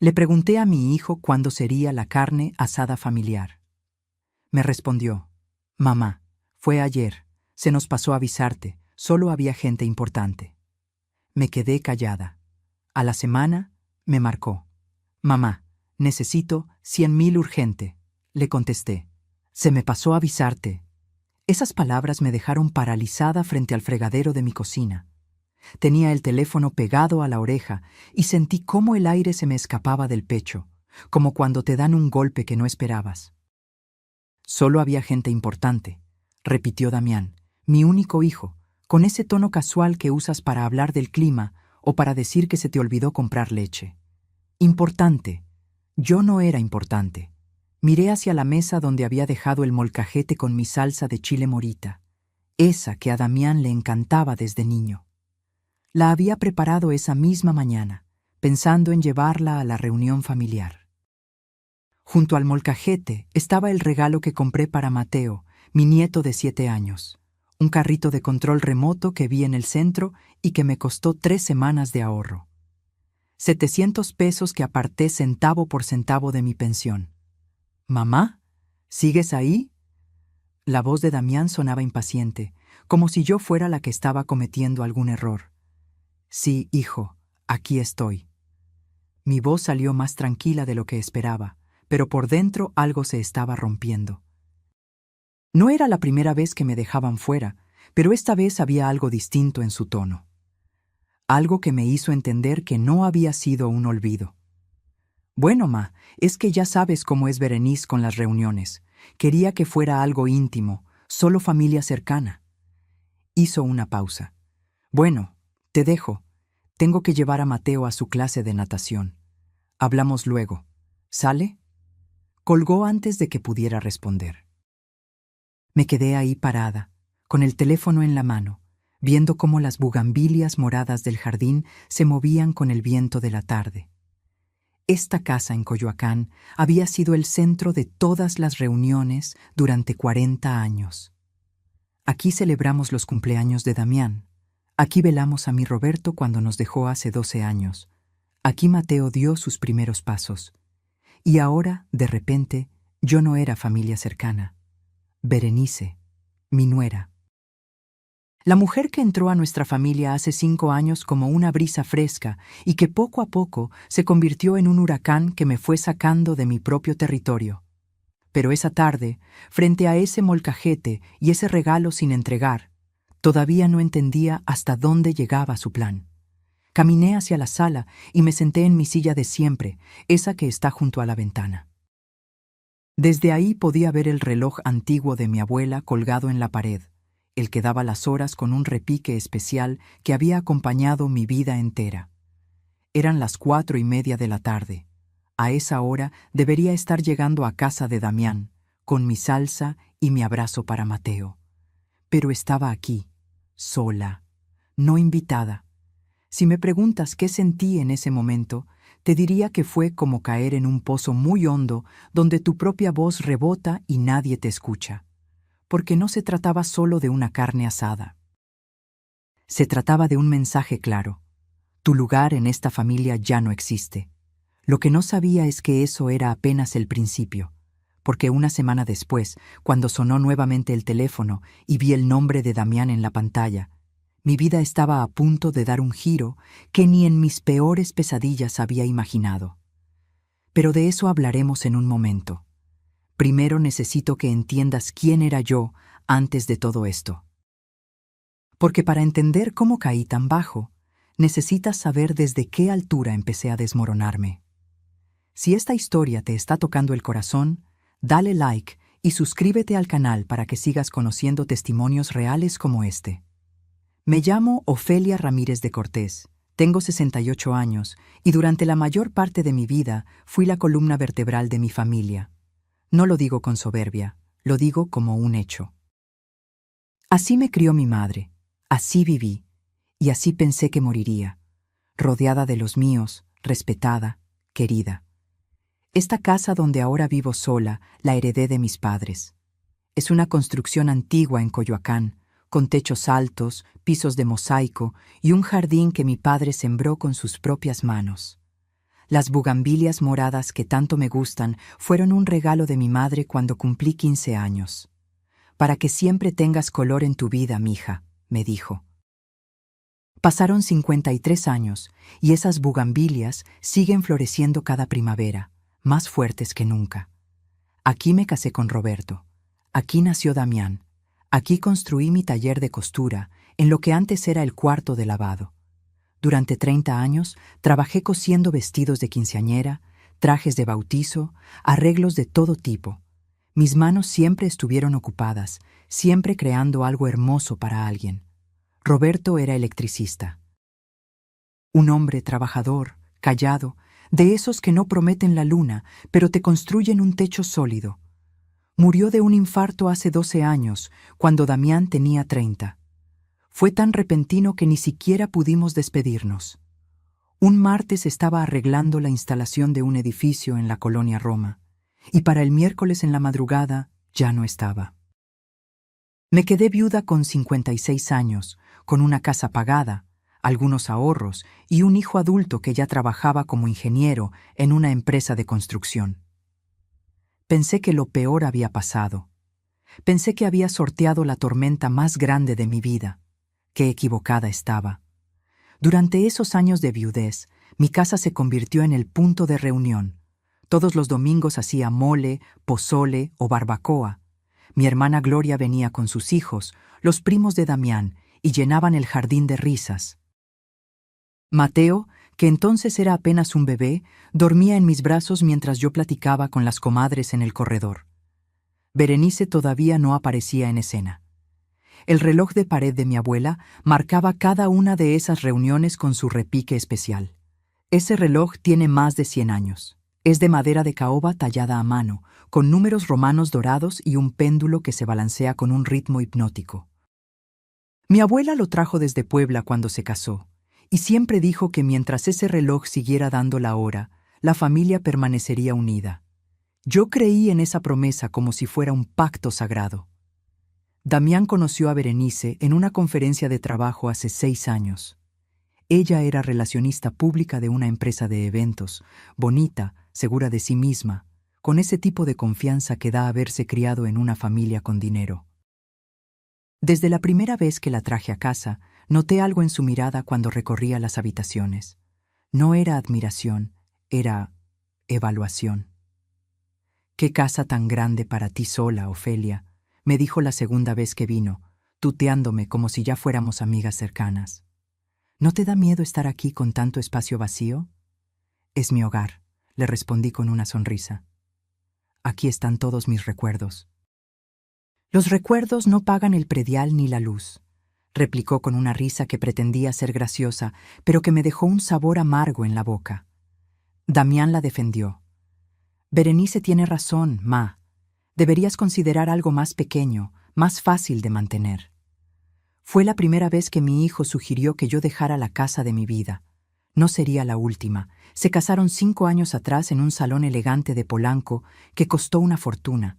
Le pregunté a mi hijo cuándo sería la carne asada familiar. Me respondió: mamá, fue ayer, se nos pasó avisarte, solo había gente importante. Me quedé callada. A la semana, me marcó: mamá, necesito 100.000 urgente. Le contesté: se me pasó avisarte. Esas palabras me dejaron paralizada frente al fregadero de mi cocina. Tenía el teléfono pegado a la oreja y sentí cómo el aire se me escapaba del pecho, como cuando te dan un golpe que no esperabas. Solo había gente importante, repitió Damián, mi único hijo, con ese tono casual que usas para hablar del clima o para decir que se te olvidó comprar leche. Importante. Yo no era importante. Miré hacia la mesa donde había dejado el molcajete con mi salsa de chile morita, esa que a Damián le encantaba desde niño. La había preparado esa misma mañana, pensando en llevarla a la reunión familiar. Junto al molcajete estaba el regalo que compré para Mateo, mi nieto de 7 años, un carrito de control remoto que vi en el centro y que me costó 3 semanas de ahorro. 700 pesos que aparté centavo por centavo de mi pensión. «¿Mamá? ¿Sigues ahí?» La voz de Damián sonaba impaciente, como si yo fuera la que estaba cometiendo algún error. «Sí, hijo, aquí estoy». Mi voz salió más tranquila de lo que esperaba, pero por dentro algo se estaba rompiendo. No era la primera vez que me dejaban fuera, pero esta vez había algo distinto en su tono. Algo que me hizo entender que no había sido un olvido. «Bueno, ma, es que ya sabes cómo es Berenice con las reuniones. Quería que fuera algo íntimo, solo familia cercana». Hizo una pausa. «Bueno, te dejo. Tengo que llevar a Mateo a su clase de natación. Hablamos luego. ¿Sale?» Colgó antes de que pudiera responder. Me quedé ahí parada, con el teléfono en la mano, viendo cómo las bugambilias moradas del jardín se movían con el viento de la tarde. Esta casa en Coyoacán había sido el centro de todas las reuniones durante 40 años. Aquí celebramos los cumpleaños de Damián. Aquí velamos a mi Roberto cuando nos dejó hace 12 años. Aquí Mateo dio sus primeros pasos. Y ahora, de repente, yo no era familia cercana. Berenice, mi nuera. La mujer que entró a nuestra familia hace 5 años como una brisa fresca y que poco a poco se convirtió en un huracán que me fue sacando de mi propio territorio. Pero esa tarde, frente a ese molcajete y ese regalo sin entregar, todavía no entendía hasta dónde llegaba su plan. Caminé hacia la sala y me senté en mi silla de siempre, esa que está junto a la ventana. Desde ahí podía ver el reloj antiguo de mi abuela colgado en la pared, el que daba las horas con un repique especial que había acompañado mi vida entera. Eran las 4:30 de la tarde. A esa hora debería estar llegando a casa de Damián, con mi salsa y mi abrazo para Mateo. Pero estaba aquí, sola, no invitada. Si me preguntas qué sentí en ese momento, te diría que fue como caer en un pozo muy hondo donde tu propia voz rebota y nadie te escucha. Porque no se trataba solo de una carne asada. Se trataba de un mensaje claro. Tu lugar en esta familia ya no existe. Lo que no sabía es que eso era apenas el principio, porque una semana después, cuando sonó nuevamente el teléfono y vi el nombre de Damián en la pantalla, mi vida estaba a punto de dar un giro que ni en mis peores pesadillas había imaginado. Pero de eso hablaremos en un momento. Primero necesito que entiendas quién era yo antes de todo esto. Porque para entender cómo caí tan bajo, necesitas saber desde qué altura empecé a desmoronarme. Si esta historia te está tocando el corazón, dale like y suscríbete al canal para que sigas conociendo testimonios reales como este. Me llamo Ofelia Ramírez de Cortés, tengo 68 años y durante la mayor parte de mi vida fui la columna vertebral de mi familia. No lo digo con soberbia, lo digo como un hecho. Así me crió mi madre, así viví, y así pensé que moriría, rodeada de los míos, respetada, querida. Esta casa donde ahora vivo sola la heredé de mis padres. Es una construcción antigua en Coyoacán, con techos altos, pisos de mosaico y un jardín que mi padre sembró con sus propias manos. Las bugambilias moradas que tanto me gustan fueron un regalo de mi madre cuando cumplí 15 años. Para que siempre tengas color en tu vida, mija, me dijo. Pasaron 53 años y esas bugambilias siguen floreciendo cada primavera, más fuertes que nunca. Aquí me casé con Roberto. Aquí nació Damián. Aquí construí mi taller de costura, en lo que antes era el cuarto de lavado. Durante 30 años trabajé cosiendo vestidos de quinceañera, trajes de bautizo, arreglos de todo tipo. Mis manos siempre estuvieron ocupadas, siempre creando algo hermoso para alguien. Roberto era electricista. Un hombre trabajador, callado, de esos que no prometen la luna, pero te construyen un techo sólido. Murió de un infarto hace 12 años, cuando Damián tenía 30. Fue tan repentino que ni siquiera pudimos despedirnos. Un martes estaba arreglando la instalación de un edificio en la colonia Roma, y para el miércoles en la madrugada ya no estaba. Me quedé viuda con 56 años, con una casa pagada, algunos ahorros y un hijo adulto que ya trabajaba como ingeniero en una empresa de construcción. Pensé que lo peor había pasado. Pensé que había sorteado la tormenta más grande de mi vida. Qué equivocada estaba. Durante esos años de viudez, mi casa se convirtió en el punto de reunión. Todos los domingos hacía mole, pozole o barbacoa. Mi hermana Gloria venía con sus hijos, los primos de Damián, y llenaban el jardín de risas. Mateo, que entonces era apenas un bebé, dormía en mis brazos mientras yo platicaba con las comadres en el corredor. Berenice todavía no aparecía en escena. El reloj de pared de mi abuela marcaba cada una de esas reuniones con su repique especial. Ese reloj tiene más de 100 años. Es de madera de caoba tallada a mano, con números romanos dorados y un péndulo que se balancea con un ritmo hipnótico. Mi abuela lo trajo desde Puebla cuando se casó, y siempre dijo que mientras ese reloj siguiera dando la hora, la familia permanecería unida. Yo creí en esa promesa como si fuera un pacto sagrado. Damián conoció a Berenice en una conferencia de trabajo hace 6 años. Ella era relacionista pública de una empresa de eventos, bonita, segura de sí misma, con ese tipo de confianza que da haberse criado en una familia con dinero. Desde la primera vez que la traje a casa, noté algo en su mirada cuando recorría las habitaciones. No era admiración, era evaluación. «¿Qué casa tan grande para ti sola, Ofelia?», me dijo la segunda vez que vino, tuteándome como si ya fuéramos amigas cercanas. «¿No te da miedo estar aquí con tanto espacio vacío?» «Es mi hogar», le respondí con una sonrisa. «Aquí están todos mis recuerdos». «Los recuerdos no pagan el predial ni la luz», replicó con una risa que pretendía ser graciosa, pero que me dejó un sabor amargo en la boca. Damián la defendió. «Berenice tiene razón, ma. Deberías considerar algo más pequeño, más fácil de mantener». Fue la primera vez que mi hijo sugirió que yo dejara la casa de mi vida. No sería la última. Se casaron 5 años atrás en un salón elegante de Polanco que costó una fortuna.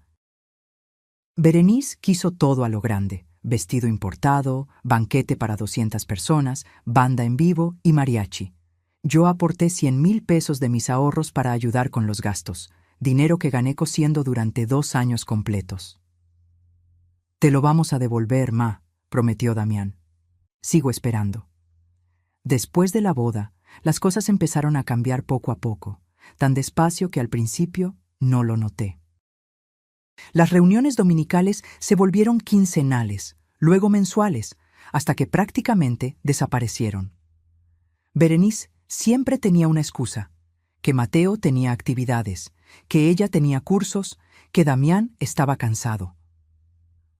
Berenice quiso todo a lo grande: vestido importado, banquete para 200 personas, banda en vivo y mariachi. Yo aporté 100,000 pesos de mis ahorros para ayudar con los gastos, dinero que gané cosiendo durante 2 años completos. «Te lo vamos a devolver, ma», prometió Damián. «Sigo esperando». Después de la boda, las cosas empezaron a cambiar poco a poco, tan despacio que al principio no lo noté. Las reuniones dominicales se volvieron quincenales, luego mensuales, hasta que prácticamente desaparecieron. Berenice siempre tenía una excusa: que Mateo tenía actividades, que ella tenía cursos, que Damián estaba cansado.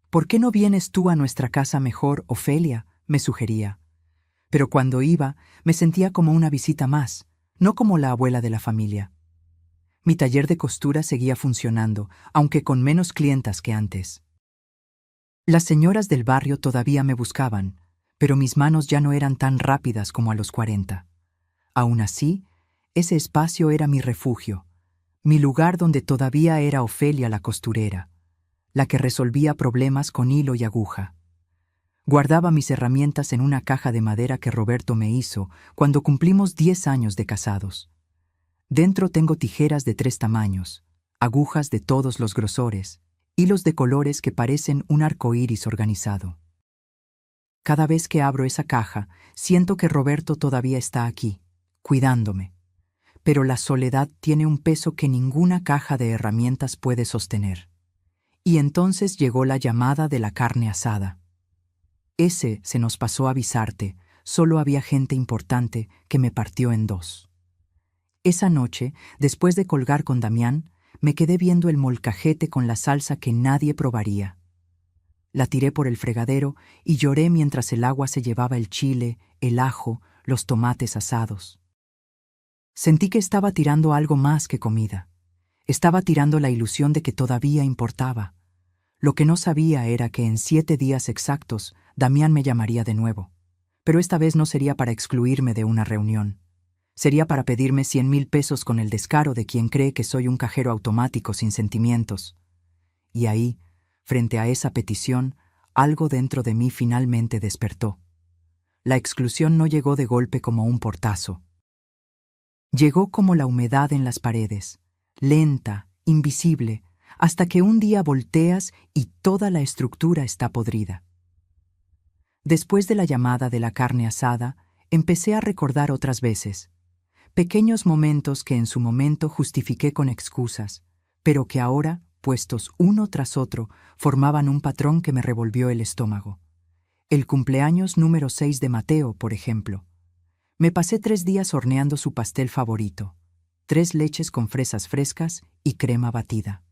«¿Por qué no vienes tú a nuestra casa mejor, Ofelia?», me sugería. Pero cuando iba, me sentía como una visita más, no como la abuela de la familia. Mi taller de costura seguía funcionando, aunque con menos clientas que antes. Las señoras del barrio todavía me buscaban, pero mis manos ya no eran tan rápidas como a los 40. Aún así, ese espacio era mi refugio, mi lugar donde todavía era Ofelia la costurera, la que resolvía problemas con hilo y aguja. Guardaba mis herramientas en una caja de madera que Roberto me hizo cuando cumplimos 10 años de casados. Dentro tengo tijeras de 3 tamaños, agujas de todos los grosores, hilos de colores que parecen un arco iris organizado. Cada vez que abro esa caja, siento que Roberto todavía está aquí, cuidándome. Pero la soledad tiene un peso que ninguna caja de herramientas puede sostener. Y entonces llegó la llamada de la carne asada. Se nos pasó avisarte, solo había gente importante que me partió en 2. Esa noche, después de colgar con Damián, me quedé viendo el molcajete con la salsa que nadie probaría. La tiré por el fregadero y lloré mientras el agua se llevaba el chile, el ajo, los tomates asados. Sentí que estaba tirando algo más que comida. Estaba tirando la ilusión de que todavía importaba. Lo que no sabía era que en 7 días exactos Damián me llamaría de nuevo. Pero esta vez no sería para excluirme de una reunión. Sería para pedirme 100,000 pesos con el descaro de quien cree que soy un cajero automático sin sentimientos. Y ahí, frente a esa petición, algo dentro de mí finalmente despertó. La exclusión no llegó de golpe como un portazo. Llegó como la humedad en las paredes, lenta, invisible, hasta que un día volteas y toda la estructura está podrida. Después de la llamada de la carne asada, empecé a recordar otras veces. Pequeños momentos que en su momento justifiqué con excusas, pero que ahora, puestos uno tras otro, formaban un patrón que me revolvió el estómago. El cumpleaños número 6 de Mateo, por ejemplo. Me pasé 3 días horneando su pastel favorito, 3 leches con fresas frescas y crema batida.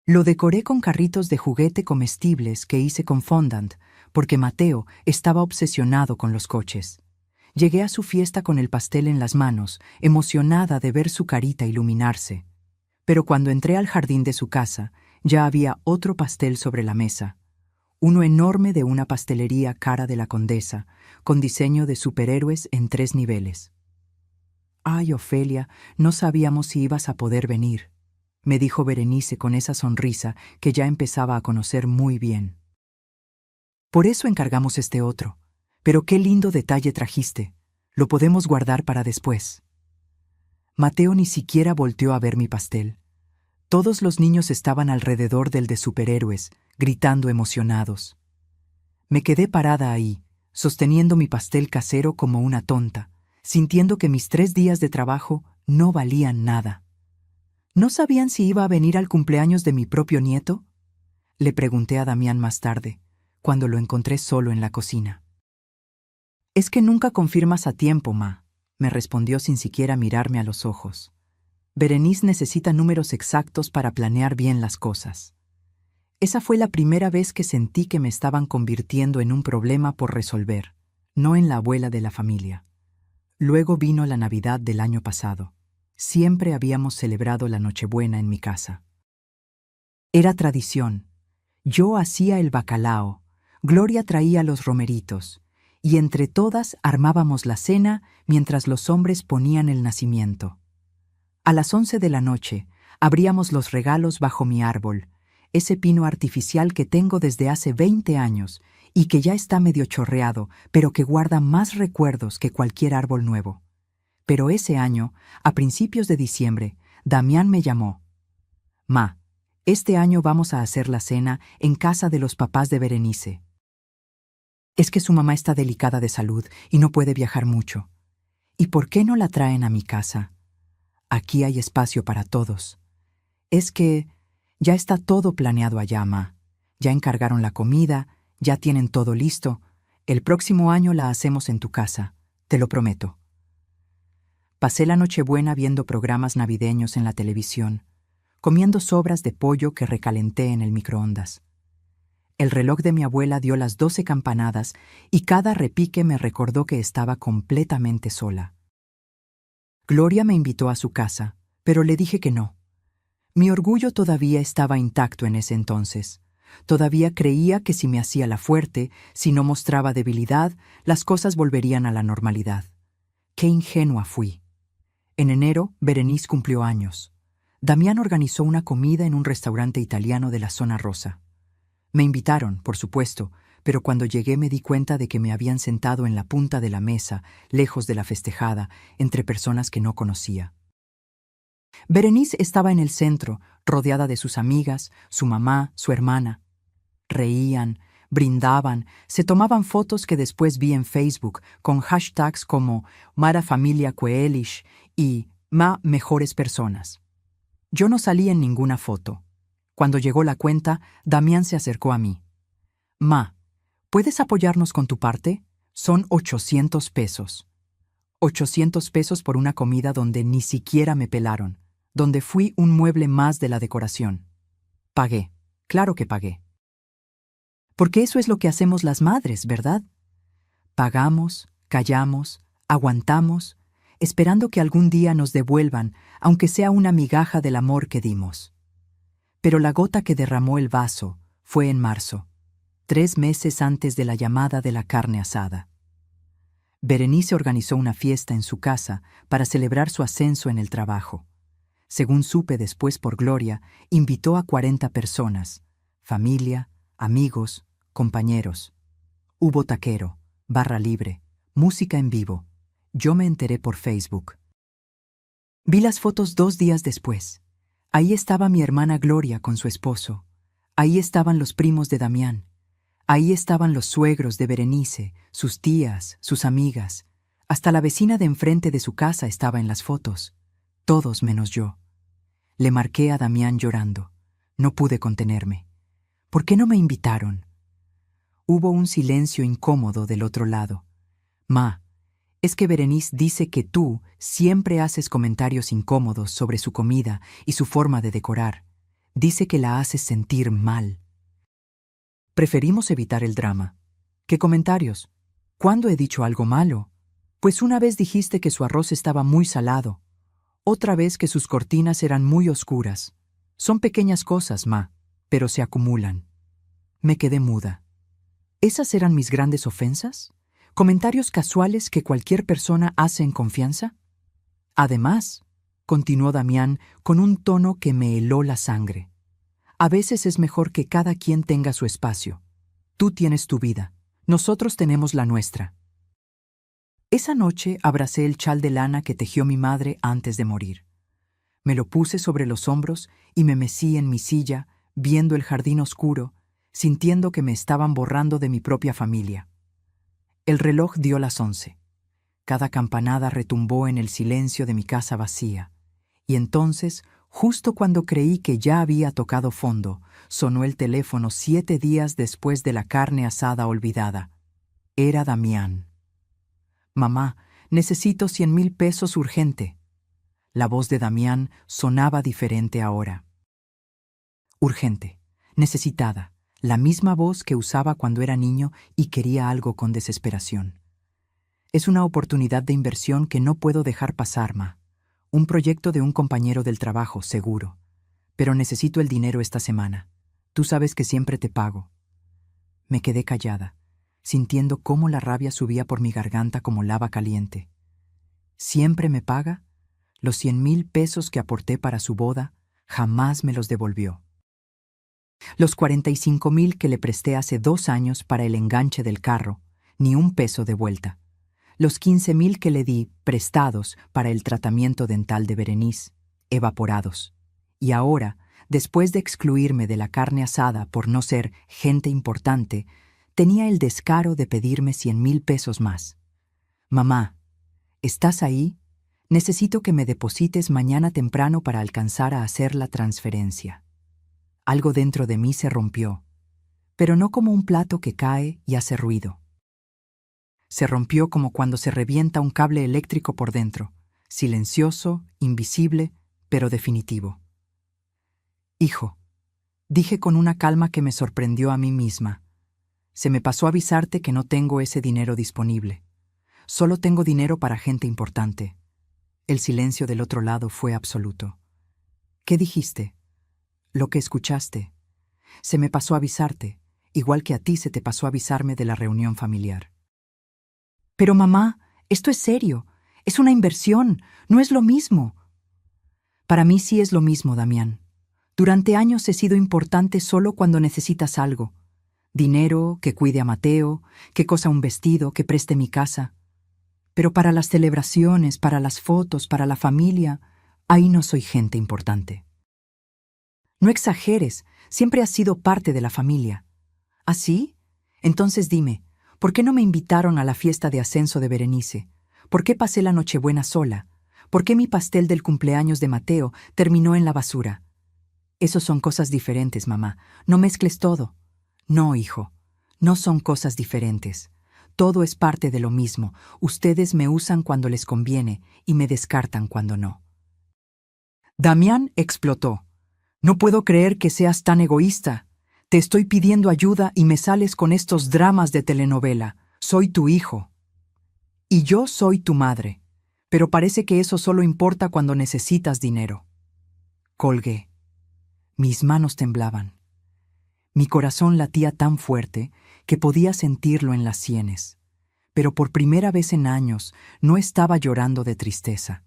Lo decoré con carritos de juguete comestibles que hice con fondant, porque Mateo estaba obsesionado con los coches. Llegué a su fiesta con el pastel en las manos, emocionada de ver su carita iluminarse. Pero cuando entré al jardín de su casa, ya había otro pastel sobre la mesa. Uno enorme de una pastelería cara de la Condesa, con diseño de superhéroes en 3 niveles. «Ay, Ofelia, no sabíamos si ibas a poder venir», me dijo Berenice con esa sonrisa que ya empezaba a conocer muy bien. «Por eso encargamos este otro. Pero qué lindo detalle trajiste. Lo podemos guardar para después». Mateo ni siquiera volteó a ver mi pastel. Todos los niños estaban alrededor del de superhéroes, gritando emocionados. Me quedé parada ahí, sosteniendo mi pastel casero como una tonta, sintiendo que mis 3 días de trabajo no valían nada. ¿No sabían si iba a venir al cumpleaños de mi propio nieto?, le pregunté a Damián más tarde, cuando lo encontré solo en la cocina. «Es que nunca confirmas a tiempo, ma», me respondió sin siquiera mirarme a los ojos. «Berenice necesita números exactos para planear bien las cosas». Esa fue la primera vez que sentí que me estaban convirtiendo en un problema por resolver, no en la abuela de la familia. Luego vino la Navidad del año pasado. Siempre habíamos celebrado la Nochebuena en mi casa. Era tradición. Yo hacía el bacalao, Gloria traía los romeritos, y entre todas armábamos la cena mientras los hombres ponían el nacimiento. A las 11 de la noche abríamos los regalos bajo mi árbol, ese pino artificial que tengo desde hace 20 años y que ya está medio chorreado, pero que guarda más recuerdos que cualquier árbol nuevo. Pero ese año, a principios de diciembre, Damián me llamó. «Ma, este año vamos a hacer la cena en casa de los papás de Berenice. Es que su mamá está delicada de salud y no puede viajar mucho. ¿Y por qué no la traen a mi casa? Aquí hay espacio para todos. Es que ya está todo planeado allá, ma. Ya encargaron la comida, ya tienen todo listo. El próximo año la hacemos en tu casa, te lo prometo». Pasé la Nochebuena viendo programas navideños en la televisión, comiendo sobras de pollo que recalenté en el microondas. El reloj de mi abuela dio las 12 campanadas y cada repique me recordó que estaba completamente sola. Gloria me invitó a su casa, pero le dije que no. Mi orgullo todavía estaba intacto en ese entonces. Todavía creía que si me hacía la fuerte, si no mostraba debilidad, las cosas volverían a la normalidad. Qué ingenua fui. En enero, Berenice cumplió años. Damián organizó una comida en un restaurante italiano de la zona rosa. Me invitaron, por supuesto, pero cuando llegué me di cuenta de que me habían sentado en la punta de la mesa, lejos de la festejada, entre personas que no conocía. Berenice estaba en el centro, rodeada de sus amigas, su mamá, su hermana. Reían, brindaban, se tomaban fotos que después vi en Facebook con hashtags como Mara Familia Coelish y Ma Mejores Personas. Yo no salí en ninguna foto. Cuando llegó la cuenta, Damián se acercó a mí. Ma, ¿puedes apoyarnos con tu parte? Son 800 pesos. 800 pesos por una comida donde ni siquiera me pelaron, donde fui un mueble más de la decoración. Pagué, claro que pagué. Porque eso es lo que hacemos las madres, ¿verdad? Pagamos, callamos, aguantamos, esperando que algún día nos devuelvan, aunque sea una migaja del amor que dimos. Pero la gota que derramó el vaso fue en marzo, 3 meses antes de la llamada de la carne asada. Berenice organizó una fiesta en su casa para celebrar su ascenso en el trabajo. Según supe después por Gloria, invitó a 40 personas, familia, amigos, compañeros. Hubo taquero, barra libre, música en vivo. Yo me enteré por Facebook. Vi las fotos 2 días después. Ahí estaba mi hermana Gloria con su esposo. Ahí estaban los primos de Damián. Ahí estaban los suegros de Berenice, sus tías, sus amigas. Hasta la vecina de enfrente de su casa estaba en las fotos. Todos menos yo. Le marqué a Damián llorando. No pude contenerme. ¿Por qué no me invitaron? Hubo un silencio incómodo del otro lado. Ma, es que Berenice dice que tú siempre haces comentarios incómodos sobre su comida y su forma de decorar. Dice que la haces sentir mal. Preferimos evitar el drama. ¿Qué comentarios? ¿Cuándo he dicho algo malo? Pues una vez dijiste que su arroz estaba muy salado. Otra vez que sus cortinas eran muy oscuras. Son pequeñas cosas, ma, pero se acumulan. Me quedé muda. ¿Esas eran mis grandes ofensas? ¿Comentarios casuales que cualquier persona hace en confianza? Además, continuó Damián con un tono que me heló la sangre. A veces es mejor que cada quien tenga su espacio. Tú tienes tu vida, nosotros tenemos la nuestra. Esa noche abracé el chal de lana que tejió mi madre antes de morir. Me lo puse sobre los hombros y me mecí en mi silla, viendo el jardín oscuro, sintiendo que me estaban borrando de mi propia familia. El reloj dio las 11. Cada campanada retumbó en el silencio de mi casa vacía, y entonces, justo cuando creí que ya había tocado fondo, sonó el teléfono 7 días después de la carne asada olvidada. Era Damián. Mamá, necesito 100,000 pesos urgente. La voz de Damián sonaba diferente ahora. Urgente, necesitada, la misma voz que usaba cuando era niño y quería algo con desesperación. Es una oportunidad de inversión que no puedo dejar pasar, ma. Un proyecto de un compañero del trabajo, seguro. Pero necesito el dinero esta semana. Tú sabes que siempre te pago. Me quedé callada, sintiendo cómo la rabia subía por mi garganta como lava caliente. ¿Siempre me paga? Los 100,000 pesos que aporté para su boda, jamás me los devolvió. Los 45,000 que le presté hace 2 años para el enganche del carro, ni un peso de vuelta. Los 15,000 que le di, prestados, para el tratamiento dental de Berenice, evaporados. Y ahora, después de excluirme de la carne asada por no ser gente importante, tenía el descaro de pedirme 100,000 pesos más. Mamá, ¿estás ahí? Necesito que me deposites mañana temprano para alcanzar a hacer la transferencia. Algo dentro de mí se rompió, pero no como un plato que cae y hace ruido. Se rompió como cuando se revienta un cable eléctrico por dentro, silencioso, invisible, pero definitivo. Hijo, dije con una calma que me sorprendió a mí misma. Se me pasó avisarte que no tengo ese dinero disponible. Solo tengo dinero para gente importante. El silencio del otro lado fue absoluto. ¿Qué dijiste? Lo que escuchaste. Se me pasó avisarte, igual que a ti se te pasó avisarme de la reunión familiar. Pero mamá, esto es serio. Es una inversión, no es lo mismo. Para mí sí es lo mismo, Damián. Durante años he sido importante solo cuando necesitas algo. Dinero, que cuide a Mateo, que cosa un vestido, que preste mi casa. Pero para las celebraciones, para las fotos, para la familia, Ahí no soy gente importante. No exageres, siempre has sido parte de la familia. ¿Ah, sí? Entonces dime, ¿por qué no me invitaron a la fiesta de ascenso de Berenice? ¿Por qué pasé la Nochebuena sola? ¿Por qué mi pastel del cumpleaños de Mateo terminó en la basura? Esos son cosas diferentes, mamá. No mezcles todo. No, hijo. No son cosas diferentes. Todo es parte de lo mismo. Ustedes me usan cuando les conviene y me descartan cuando no. Damián explotó. No puedo creer que seas tan egoísta. Te estoy pidiendo ayuda y me sales con estos dramas de telenovela. Soy tu hijo. Y yo soy tu madre. Pero parece que eso solo importa cuando necesitas dinero. Colgué. Mis manos temblaban. Mi corazón latía tan fuerte que podía sentirlo en las sienes. Pero por primera vez en años no estaba llorando de tristeza.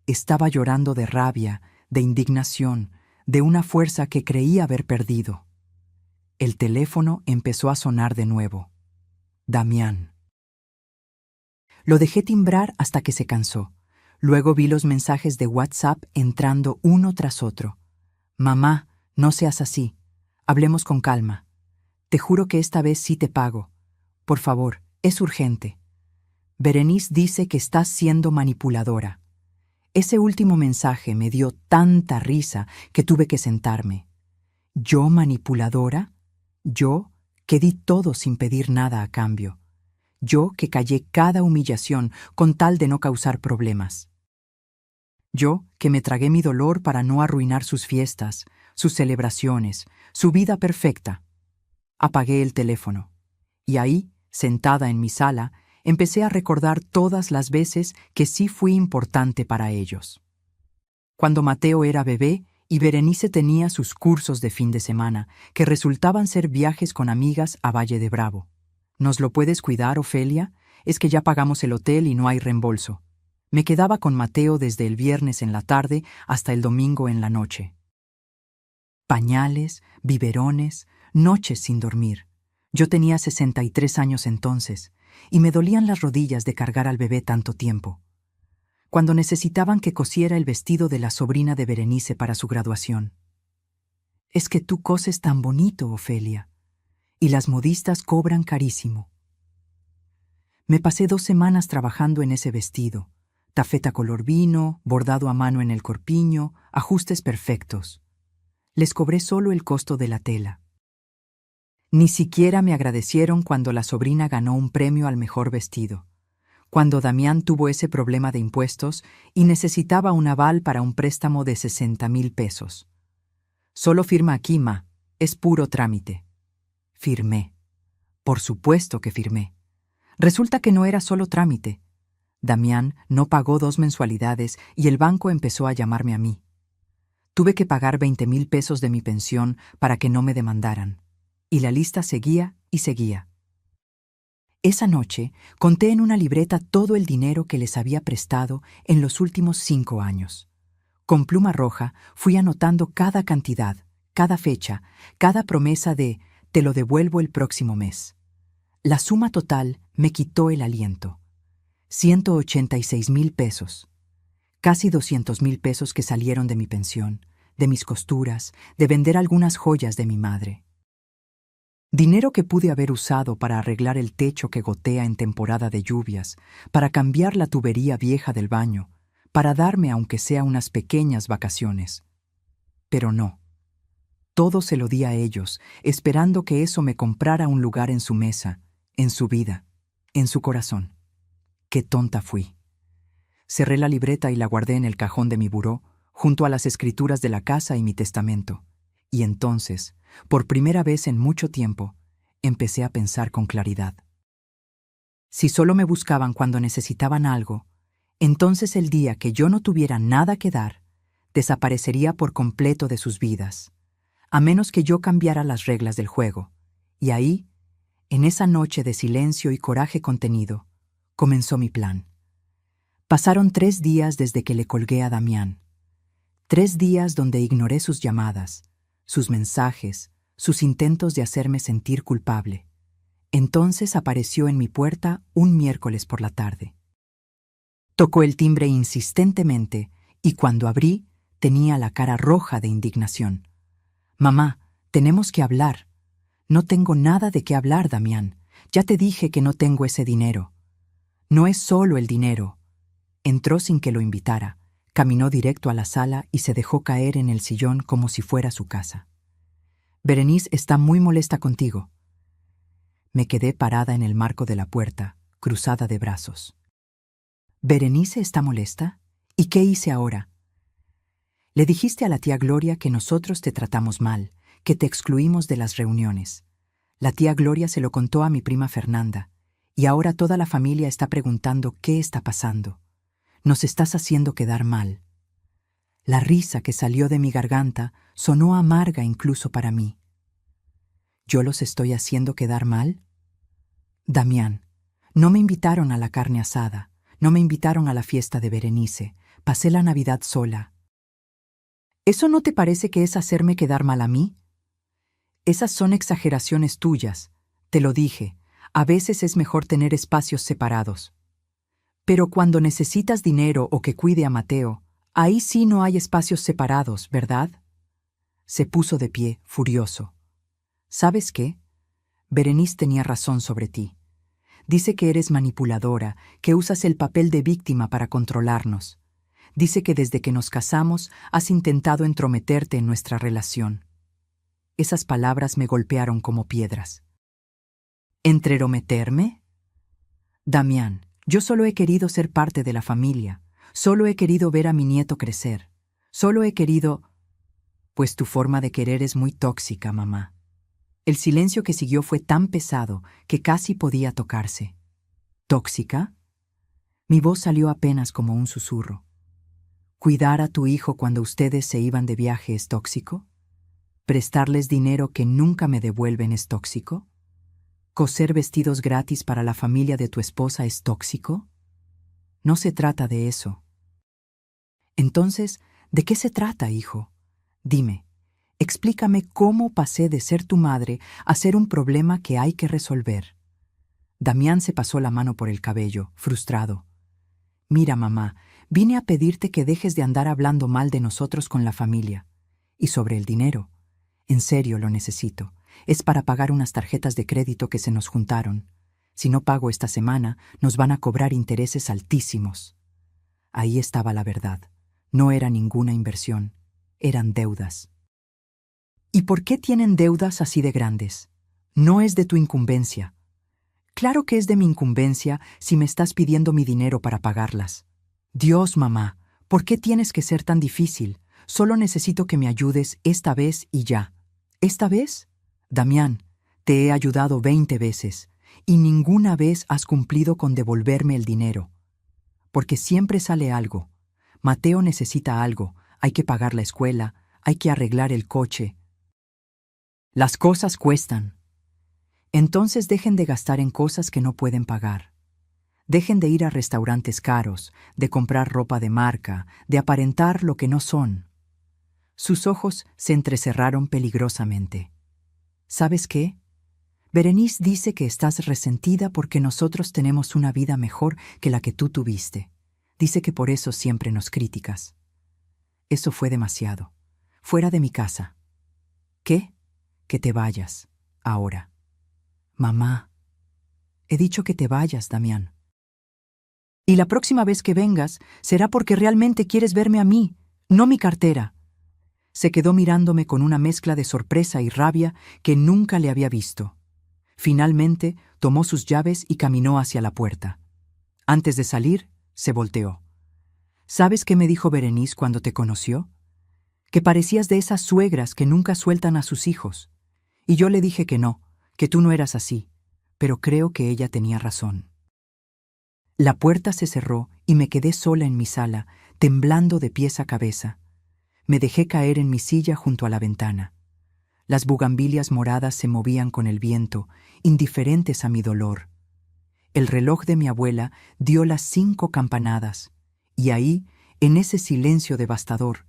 Estaba llorando de rabia, de indignación, de una fuerza que creía haber perdido. El teléfono empezó a sonar de nuevo. Damián. Lo dejé timbrar hasta que se cansó. Luego vi los mensajes de WhatsApp entrando uno tras otro. Mamá, no seas así. Hablemos con calma. Te juro que esta vez sí te pago. Por favor, es urgente. Berenice dice que estás siendo manipuladora. Ese último mensaje me dio tanta risa que tuve que sentarme. ¿Yo manipuladora? Yo, que di todo sin pedir nada a cambio. Yo, que callé cada humillación con tal de no causar problemas. Yo, que me tragué mi dolor para no arruinar sus fiestas, sus celebraciones, su vida perfecta. Apagué el teléfono. Y ahí, sentada en mi sala, empecé a recordar todas las veces que sí fui importante para ellos. Cuando Mateo era bebé y Berenice tenía sus cursos de fin de semana, que resultaban ser viajes con amigas a Valle de Bravo. ¿Nos lo puedes cuidar, Ofelia? Es que ya pagamos el hotel y no hay reembolso. Me quedaba con Mateo desde el viernes en la tarde hasta el domingo en la noche. Pañales, biberones, noches sin dormir. Yo tenía 63 años entonces, y me dolían las rodillas de cargar al bebé tanto tiempo. Cuando necesitaban que cosiera el vestido de la sobrina de Berenice para su graduación. Es que tú coses tan bonito, Ofelia, y las modistas cobran carísimo. Me pasé 2 semanas trabajando en ese vestido, tafeta color vino, bordado a mano en el corpiño, ajustes perfectos. Les cobré solo el costo de la tela. Ni siquiera me agradecieron cuando la sobrina ganó un premio al mejor vestido, cuando Damián tuvo ese problema de impuestos y necesitaba un aval para un préstamo de 60,000 pesos. Solo firma aquí, ma, es puro trámite. Firmé. Por supuesto que firmé. Resulta que no era solo trámite. Damián no pagó 2 mensualidades y el banco empezó a llamarme a mí. Tuve que pagar 20,000 pesos de mi pensión para que no me demandaran. Y la lista seguía y seguía. Esa noche conté en una libreta todo el dinero que les había prestado en los últimos 5 años. Con pluma roja fui anotando cada cantidad, cada fecha, cada promesa de «te lo devuelvo el próximo mes». La suma total me quitó el aliento. 186,000 pesos. Casi 200,000 pesos que salieron de mi pensión, de mis costuras, de vender algunas joyas de mi madre. Dinero que pude haber usado para arreglar el techo que gotea en temporada de lluvias, para cambiar la tubería vieja del baño, para darme aunque sea unas pequeñas vacaciones. Pero no. Todo se lo di a ellos, esperando que eso me comprara un lugar en su mesa, en su vida, en su corazón. Qué tonta fui. Cerré la libreta y la guardé en el cajón de mi buró, junto a las escrituras de la casa y mi testamento. Y entonces, por primera vez en mucho tiempo, empecé a pensar con claridad. Si solo me buscaban cuando necesitaban algo, entonces el día que yo no tuviera nada que dar, desaparecería por completo de sus vidas, a menos que yo cambiara las reglas del juego. Y ahí, en esa noche de silencio y coraje contenido, comenzó mi plan. Pasaron 3 días desde que le colgué a Damián. 3 días donde ignoré sus llamadas, sus mensajes, sus intentos de hacerme sentir culpable. Entonces apareció en mi puerta un miércoles por la tarde. Tocó el timbre insistentemente y cuando abrí, tenía la cara roja de indignación. «Mamá, tenemos que hablar». «No tengo nada de qué hablar, Damián. Ya te dije que no tengo ese dinero». «No es solo el dinero». Entró sin que lo invitara, caminó directo a la sala y se dejó caer en el sillón como si fuera su casa. «Berenice está muy molesta contigo». Me quedé parada en el marco de la puerta, cruzada de brazos. «¿Berenice está molesta? ¿Y qué hice ahora?» «Le dijiste a la tía Gloria que nosotros te tratamos mal, que te excluimos de las reuniones. La tía Gloria se lo contó a mi prima Fernanda, y ahora toda la familia está preguntando qué está pasando. Nos estás haciendo quedar mal». La risa que salió de mi garganta sonó amarga incluso para mí. ¿Yo los estoy haciendo quedar mal? Damián, no me invitaron a la carne asada, no me invitaron a la fiesta de Berenice, pasé la Navidad sola. ¿Eso no te parece que es hacerme quedar mal a mí? Esas son exageraciones tuyas, te lo dije, a veces es mejor tener espacios separados. Pero cuando necesitas dinero o que cuide a Mateo, ahí sí no hay espacios separados, ¿verdad? Se puso de pie, furioso. ¿Sabes qué? Berenice tenía razón sobre ti. Dice que eres manipuladora, que usas el papel de víctima para controlarnos. Dice que desde que nos casamos has intentado entrometerte en nuestra relación. Esas palabras me golpearon como piedras. ¿Entrometerme? Damián, yo solo he querido ser parte de la familia. Solo he querido ver a mi nieto crecer. Solo he querido... Pues tu forma de querer es muy tóxica, mamá. El silencio que siguió fue tan pesado que casi podía tocarse. ¿Tóxica? Mi voz salió apenas como un susurro. ¿Cuidar a tu hijo cuando ustedes se iban de viaje es tóxico? ¿Prestarles dinero que nunca me devuelven es tóxico? ¿Coser vestidos gratis para la familia de tu esposa es tóxico? No se trata de eso. Entonces, ¿de qué se trata, hijo? Dime, explícame cómo pasé de ser tu madre a ser un problema que hay que resolver. Damián se pasó la mano por el cabello, frustrado. Mira, mamá, vine a pedirte que dejes de andar hablando mal de nosotros con la familia. Y sobre el dinero. En serio lo necesito. Es para pagar unas tarjetas de crédito que se nos juntaron. Si no pago esta semana, nos van a cobrar intereses altísimos. Ahí estaba la verdad. No era ninguna inversión. Eran deudas. ¿Y por qué tienen deudas así de grandes? No es de tu incumbencia. Claro que es de mi incumbencia si me estás pidiendo mi dinero para pagarlas. Dios, mamá, ¿por qué tienes que ser tan difícil? Solo necesito que me ayudes esta vez y ya. ¿Esta vez? Damián, te he ayudado 20 veces y ninguna vez has cumplido con devolverme el dinero. Porque siempre sale algo. Mateo necesita algo, hay que pagar la escuela, hay que arreglar el coche. Las cosas cuestan. Entonces dejen de gastar en cosas que no pueden pagar. Dejen de ir a restaurantes caros, de comprar ropa de marca, de aparentar lo que no son. Sus ojos se entrecerraron peligrosamente. ¿Sabes qué? Berenice dice que estás resentida porque nosotros tenemos una vida mejor que la que tú tuviste. Dice que por eso siempre nos criticas. Eso fue demasiado. Fuera de mi casa. ¿Qué? Que te vayas, ahora. Mamá, he dicho que te vayas, Damián. Y la próxima vez que vengas será porque realmente quieres verme a mí, no mi cartera. Se quedó mirándome con una mezcla de sorpresa y rabia que nunca le había visto. Finalmente tomó sus llaves y caminó hacia la puerta. Antes de salir, se volteó. ¿Sabes qué me dijo Berenice cuando te conoció? Que parecías de esas suegras que nunca sueltan a sus hijos. Y yo le dije que no, que tú no eras así, pero creo que ella tenía razón. La puerta se cerró y me quedé sola en mi sala, temblando de pies a cabeza. Me dejé caer en mi silla junto a la ventana. Las bugambilias moradas se movían con el viento, indiferentes a mi dolor. El reloj de mi abuela dio las 5 campanadas, y ahí, en ese silencio devastador,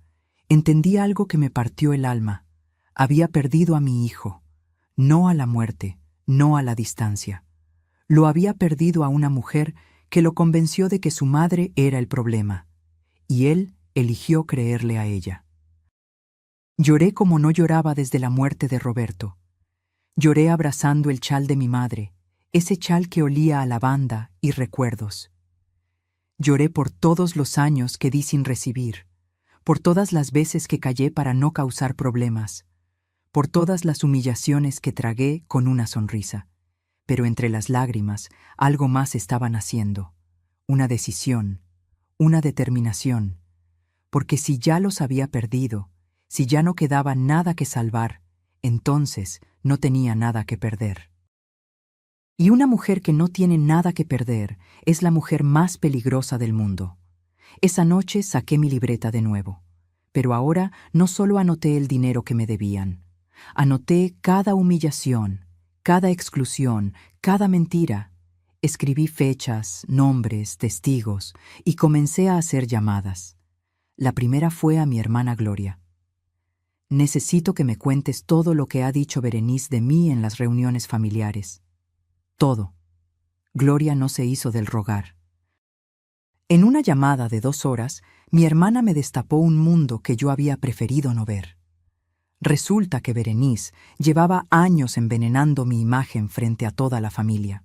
entendí algo que me partió el alma. Había perdido a mi hijo, no a la muerte, no a la distancia. Lo había perdido a una mujer que lo convenció de que su madre era el problema, y él eligió creerle a ella. Lloré como no lloraba desde la muerte de Roberto. Lloré abrazando el chal de mi madre, ese chal que olía a lavanda y recuerdos. Lloré por todos los años que di sin recibir, por todas las veces que callé para no causar problemas, por todas las humillaciones que tragué con una sonrisa. Pero entre las lágrimas algo más estaba naciendo, una decisión, una determinación, porque si ya los había perdido, si ya no quedaba nada que salvar, entonces no tenía nada que perder. Y una mujer que no tiene nada que perder es la mujer más peligrosa del mundo. Esa noche saqué mi libreta de nuevo, pero ahora no solo anoté el dinero que me debían, anoté cada humillación, cada exclusión, cada mentira. Escribí fechas, nombres, testigos y comencé a hacer llamadas. La primera fue a mi hermana Gloria. Necesito que me cuentes todo lo que ha dicho Berenice de mí en las reuniones familiares. Todo. Gloria no se hizo del rogar. En una llamada de 2 horas, mi hermana me destapó un mundo que yo había preferido no ver. Resulta que Berenice llevaba años envenenando mi imagen frente a toda la familia.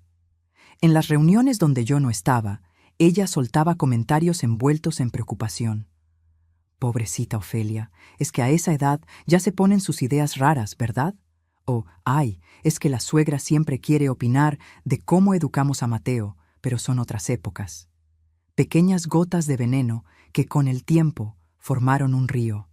En las reuniones donde yo no estaba, ella soltaba comentarios envueltos en preocupación. Pobrecita Ofelia, es que a esa edad ya se ponen sus ideas raras, ¿verdad? O, ay, es que la suegra siempre quiere opinar de cómo educamos a Mateo, pero son otras épocas. Pequeñas gotas de veneno que con el tiempo formaron un río.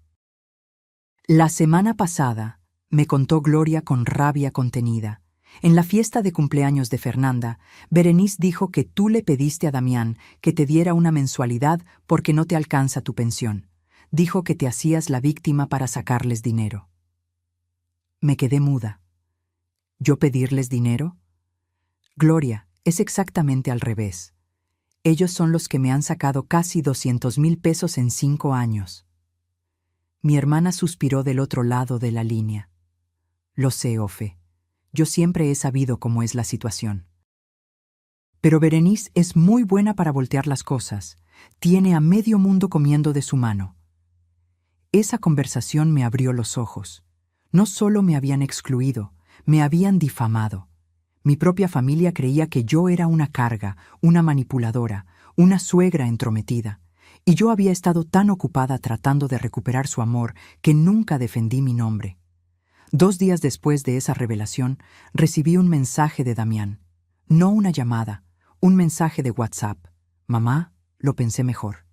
La semana pasada, me contó Gloria con rabia contenida, en la fiesta de cumpleaños de Fernanda, Berenice dijo que tú le pediste a Damián que te diera una mensualidad porque no te alcanza tu pensión. Dijo que te hacías la víctima para sacarles dinero. Me quedé muda. ¿Yo pedirles dinero? Gloria, es exactamente al revés. Ellos son los que me han sacado casi 200,000 pesos en 5 años. Mi hermana suspiró del otro lado de la línea. Lo sé, Ofe. Yo siempre he sabido cómo es la situación. Pero Berenice es muy buena para voltear las cosas. Tiene a medio mundo comiendo de su mano. Esa conversación me abrió los ojos. No solo me habían excluido, me habían difamado. Mi propia familia creía que yo era una carga, una manipuladora, una suegra entrometida, y yo había estado tan ocupada tratando de recuperar su amor que nunca defendí mi nombre. 2 días después de esa revelación, recibí un mensaje de Damián. No una llamada, un mensaje de WhatsApp. Mamá, lo pensé mejor.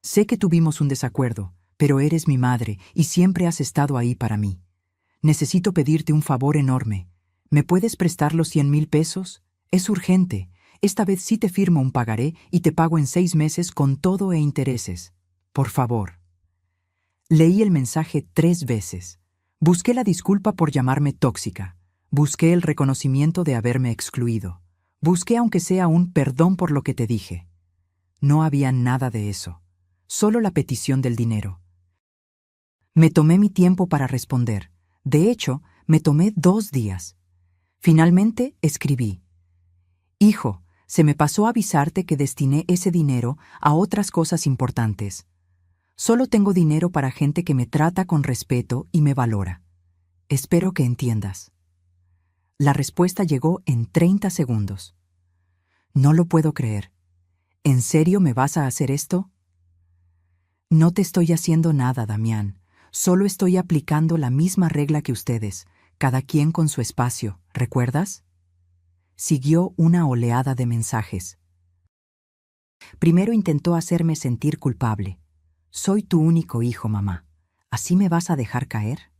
Sé que tuvimos un desacuerdo, pero eres mi madre y siempre has estado ahí para mí. Necesito pedirte un favor enorme. ¿Me puedes prestar los 100,000 pesos? Es urgente. Esta vez sí te firmo un pagaré y te pago en 6 meses con todo e intereses. Por favor. Leí el mensaje 3 veces. Busqué la disculpa por llamarme tóxica. Busqué el reconocimiento de haberme excluido. Busqué aunque sea un perdón por lo que te dije. No había nada de eso. Solo la petición del dinero. Me tomé mi tiempo para responder. De hecho, me tomé 2 días. Finalmente escribí. Hijo, se me pasó avisarte que destiné ese dinero a otras cosas importantes. Solo tengo dinero para gente que me trata con respeto y me valora. Espero que entiendas. La respuesta llegó en 30 segundos. No lo puedo creer. ¿En serio me vas a hacer esto? No te estoy haciendo nada, Damián. Solo estoy aplicando la misma regla que ustedes, cada quien con su espacio, ¿recuerdas? Siguió una oleada de mensajes. Primero intentó hacerme sentir culpable. Soy tu único hijo, mamá. ¿Así me vas a dejar caer?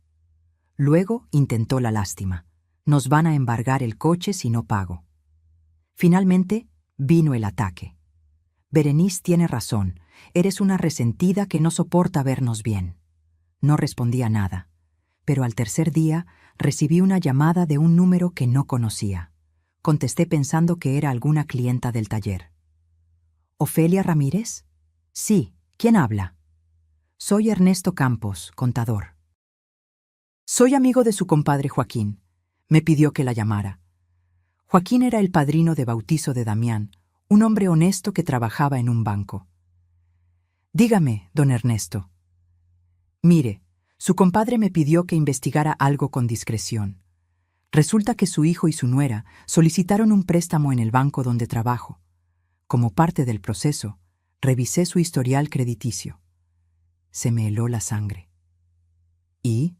Luego intentó la lástima. Nos van a embargar el coche si no pago. Finalmente vino el ataque. Berenice tiene razón. Eres una resentida que no soporta vernos bien. No respondía nada, pero al tercer día recibí una llamada de un número que no conocía. Contesté pensando que era alguna clienta del taller. ¿Ofelia Ramírez? Sí, ¿quién habla? Soy Ernesto Campos, contador. Soy amigo de su compadre Joaquín. Me pidió que la llamara. Joaquín era el padrino de bautizo de Damián, un hombre honesto que trabajaba en un banco. Dígame, don Ernesto. Mire, su compadre me pidió que investigara algo con discreción. Resulta que su hijo y su nuera solicitaron un préstamo en el banco donde trabajo. Como parte del proceso, revisé su historial crediticio. Se me heló la sangre. ¿Y?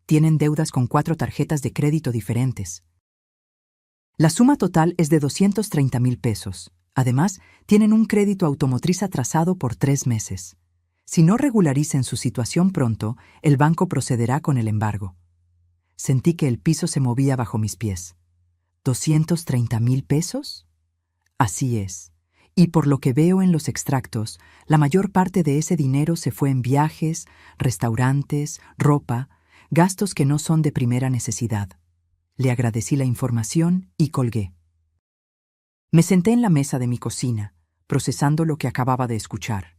Tienen deudas con 4 tarjetas de crédito diferentes. La suma total es de 230,000 pesos. Además, tienen un crédito automotriz atrasado por 3 meses. Si no regularicen su situación pronto, el banco procederá con el embargo. Sentí que el piso se movía bajo mis pies. ¿230,000 pesos? Así es. Y por lo que veo en los extractos, la mayor parte de ese dinero se fue en viajes, restaurantes, ropa, gastos que no son de primera necesidad. Le agradecí la información y colgué. Me senté en la mesa de mi cocina, procesando lo que acababa de escuchar.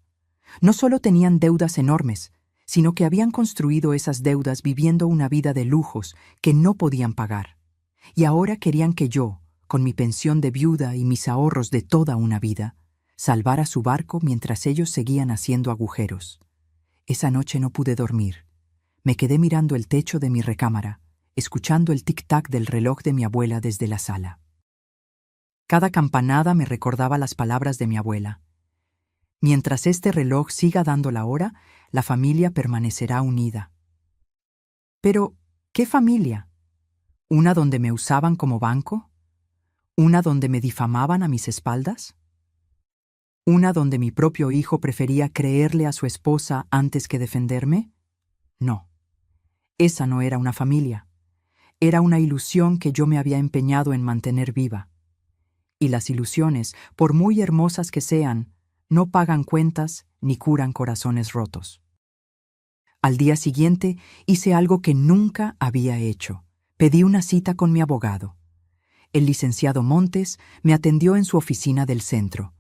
No solo tenían deudas enormes, sino que habían construido esas deudas viviendo una vida de lujos que no podían pagar. Y ahora querían que yo, con mi pensión de viuda y mis ahorros de toda una vida, salvara su barco mientras ellos seguían haciendo agujeros. Esa noche no pude dormir. Me quedé mirando el techo de mi recámara, escuchando el tic-tac del reloj de mi abuela desde la sala. Cada campanada me recordaba las palabras de mi abuela. Mientras este reloj siga dando la hora, la familia permanecerá unida. Pero, ¿qué familia? ¿Una donde me usaban como banco? ¿Una donde me difamaban a mis espaldas? ¿Una donde mi propio hijo prefería creerle a su esposa antes que defenderme? No. Esa no era una familia. Era una ilusión que yo me había empeñado en mantener viva. Y las ilusiones, por muy hermosas que sean, no pagan cuentas ni curan corazones rotos. Al día siguiente hice algo que nunca había hecho. Pedí una cita con mi abogado. El licenciado Montes me atendió en su oficina del centro.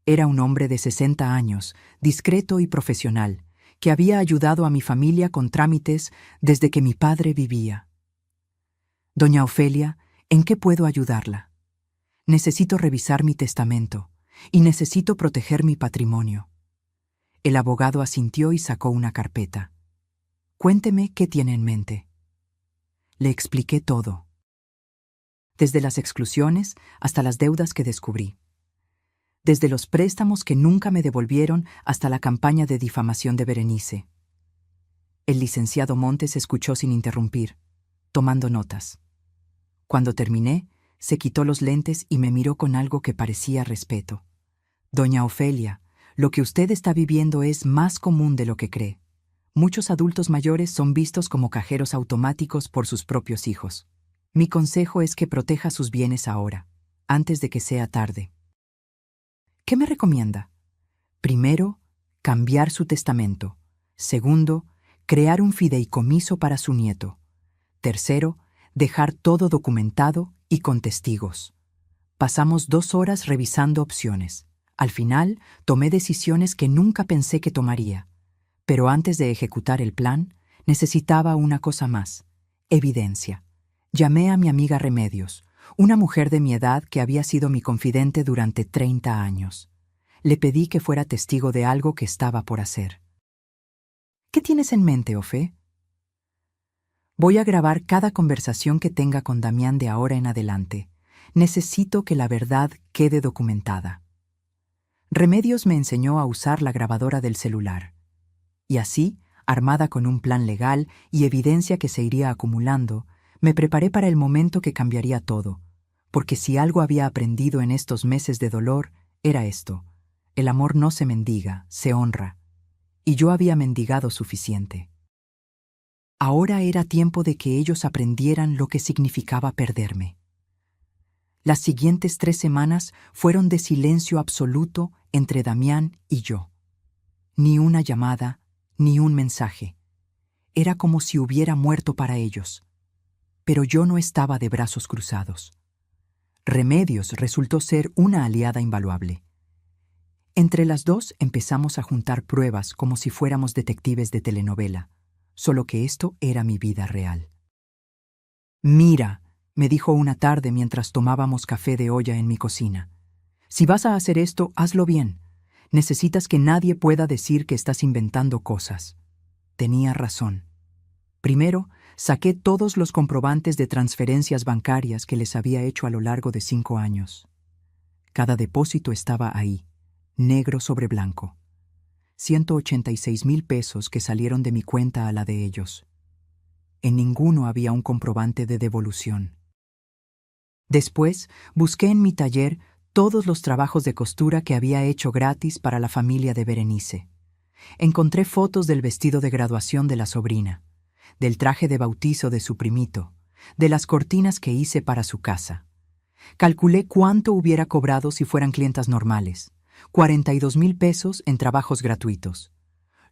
Era un hombre de 60 años, discreto y profesional, que había ayudado a mi familia con trámites desde que mi padre vivía. Doña Ofelia, ¿en qué puedo ayudarla? Necesito revisar mi testamento y necesito proteger mi patrimonio. El abogado asintió y sacó una carpeta. Cuénteme qué tiene en mente. Le expliqué todo, desde las exclusiones hasta las deudas que descubrí, desde los préstamos que nunca me devolvieron hasta la campaña de difamación de Berenice. El licenciado Montes escuchó sin interrumpir, tomando notas. Cuando terminé, se quitó los lentes y me miró con algo que parecía respeto. Doña Ofelia, lo que usted está viviendo es más común de lo que cree. Muchos adultos mayores son vistos como cajeros automáticos por sus propios hijos. Mi consejo es que proteja sus bienes ahora, antes de que sea tarde. ¿Qué me recomienda? Primero, cambiar su testamento. Segundo, crear un fideicomiso para su nieto. Tercero, dejar todo documentado y con testigos. Pasamos 2 horas revisando opciones. Al final, tomé decisiones que nunca pensé que tomaría. Pero antes de ejecutar el plan, necesitaba una cosa más: evidencia. Llamé a mi amiga Remedios, una mujer de mi edad que había sido mi confidente durante 30 años. Le pedí que fuera testigo de algo que estaba por hacer. ¿Qué tienes en mente, Ofe? Voy a grabar cada conversación que tenga con Damián de ahora en adelante. Necesito que la verdad quede documentada. Remedios me enseñó a usar la grabadora del celular. Y así, armada con un plan legal y evidencia que se iría acumulando, me preparé para el momento que cambiaría todo, porque si algo había aprendido en estos meses de dolor, era esto: el amor no se mendiga, se honra. Y yo había mendigado suficiente. Ahora era tiempo de que ellos aprendieran lo que significaba perderme. Las siguientes 3 semanas fueron de silencio absoluto entre Damián y yo. Ni una llamada, ni un mensaje. Era como si hubiera muerto para ellos. Pero yo no estaba de brazos cruzados. Remedios resultó ser una aliada invaluable. Entre las dos empezamos a juntar pruebas como si fuéramos detectives de telenovela, solo que esto era mi vida real. «Mira», me dijo una tarde mientras tomábamos café de olla en mi cocina, «si vas a hacer esto, hazlo bien. Necesitas que nadie pueda decir que estás inventando cosas. Tenía razón. Primero, saqué todos los comprobantes de transferencias bancarias que les había hecho a lo largo de 5 años. Cada depósito estaba ahí, negro sobre blanco. 186,000 pesos que salieron de mi cuenta a la de ellos. En ninguno había un comprobante de devolución. Después, busqué en mi taller todos los trabajos de costura que había hecho gratis para la familia de Berenice. Encontré fotos del vestido de graduación de la sobrina, del traje de bautizo de su primito, de las cortinas que hice para su casa. Calculé cuánto hubiera cobrado si fueran clientas normales. 42,000 pesos en trabajos gratuitos.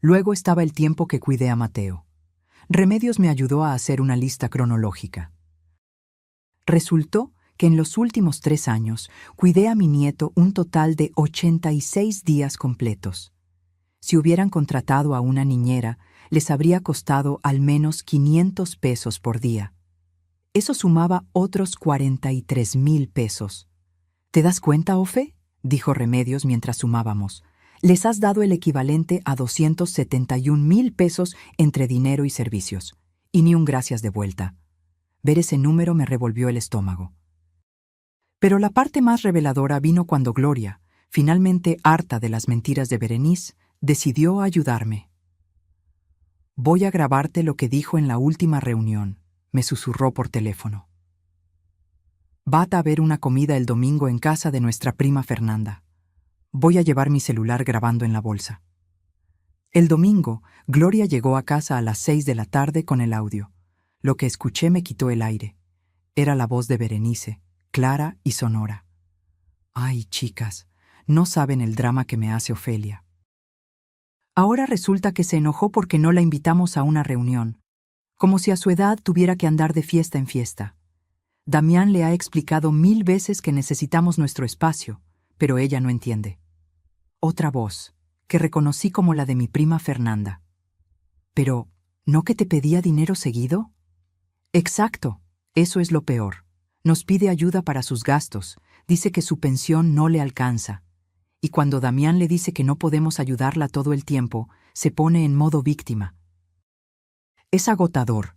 Luego estaba el tiempo que cuidé a Mateo. Remedios me ayudó a hacer una lista cronológica. Resultó que en los últimos 3 años cuidé a mi nieto un total de 86 días completos. Si hubieran contratado a una niñera, les habría costado al menos 500 pesos por día. Eso sumaba otros 43,000 pesos. ¿Te das cuenta, Ofe?, dijo Remedios mientras sumábamos. Les has dado el equivalente a 271,000 pesos entre dinero y servicios. Y ni un gracias de vuelta. Ver ese número me revolvió el estómago. Pero la parte más reveladora vino cuando Gloria, finalmente harta de las mentiras de Berenice, decidió ayudarme. «Voy a grabarte lo que dijo en la última reunión», me susurró por teléfono. «Vata a ver una comida el domingo en casa de nuestra prima Fernanda. Voy a llevar mi celular grabando en la bolsa». El domingo, Gloria llegó a casa a las 6 de la tarde con el audio. Lo que escuché me quitó el aire. Era la voz de Berenice, clara y sonora. «Ay, chicas, no saben el drama que me hace Ofelia. Ahora resulta que se enojó porque no la invitamos a una reunión, como si a su edad tuviera que andar de fiesta en fiesta. Damián le ha explicado 1000 veces que necesitamos nuestro espacio, pero ella no entiende». Otra voz, que reconocí como la de mi prima Fernanda. «¿Pero no que te pedía dinero seguido?» «Exacto, eso es lo peor. Nos pide ayuda para sus gastos, dice que su pensión no le alcanza. Y cuando Damián le dice que no podemos ayudarla todo el tiempo, se pone en modo víctima. Es agotador.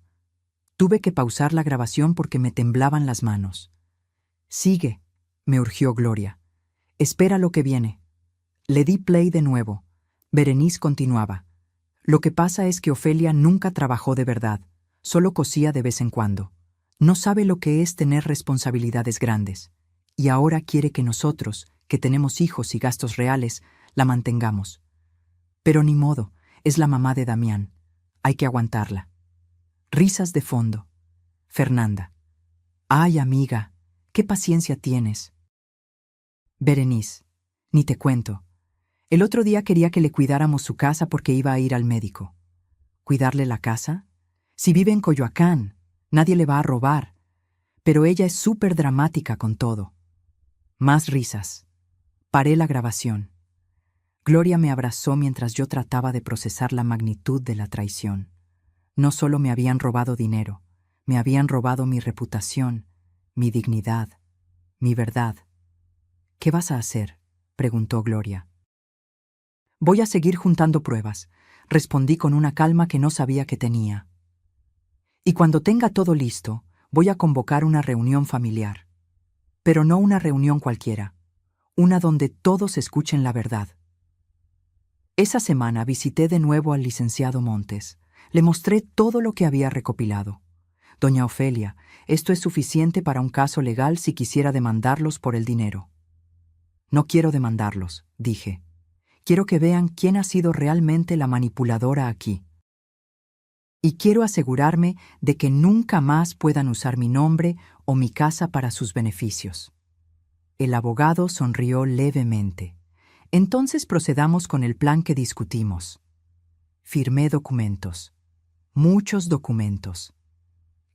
Tuve que pausar la grabación porque me temblaban las manos. «Sigue», me urgió Gloria. «Espera lo que viene». Le di play de nuevo. Berenice continuaba. «Lo que pasa es que Ofelia nunca trabajó de verdad, solo cosía de vez en cuando. No sabe lo que es tener responsabilidades grandes. Y ahora quiere que nosotros, que tenemos hijos y gastos reales, la mantengamos. Pero ni modo, es la mamá de Damián. Hay que aguantarla». Risas de fondo. Fernanda. «Ay, amiga, ¿qué paciencia tienes?» Berenice. «Ni te cuento. El otro día quería que le cuidáramos su casa porque iba a ir al médico». ¿Cuidarle la casa? Si vive en Coyoacán, nadie le va a robar. Pero ella es súper dramática con todo. Más risas. Paré la grabación. Gloria me abrazó mientras yo trataba de procesar la magnitud de la traición. No solo me habían robado dinero, me habían robado mi reputación, mi dignidad, mi verdad. «¿Qué vas a hacer?», preguntó Gloria. «Voy a seguir juntando pruebas», respondí con una calma que no sabía que tenía. «Y cuando tenga todo listo, voy a convocar una reunión familiar. Pero no una reunión cualquiera, una donde todos escuchen la verdad». Esa semana visité de nuevo al licenciado Montes. Le mostré todo lo que había recopilado. «Doña Ofelia, esto es suficiente para un caso legal si quisiera demandarlos por el dinero». «No quiero demandarlos», dije. «Quiero que vean quién ha sido realmente la manipuladora aquí. Y quiero asegurarme de que nunca más puedan usar mi nombre o mi casa para sus beneficios». El abogado sonrió levemente. «Entonces procedamos con el plan que discutimos». Firmé documentos. Muchos documentos.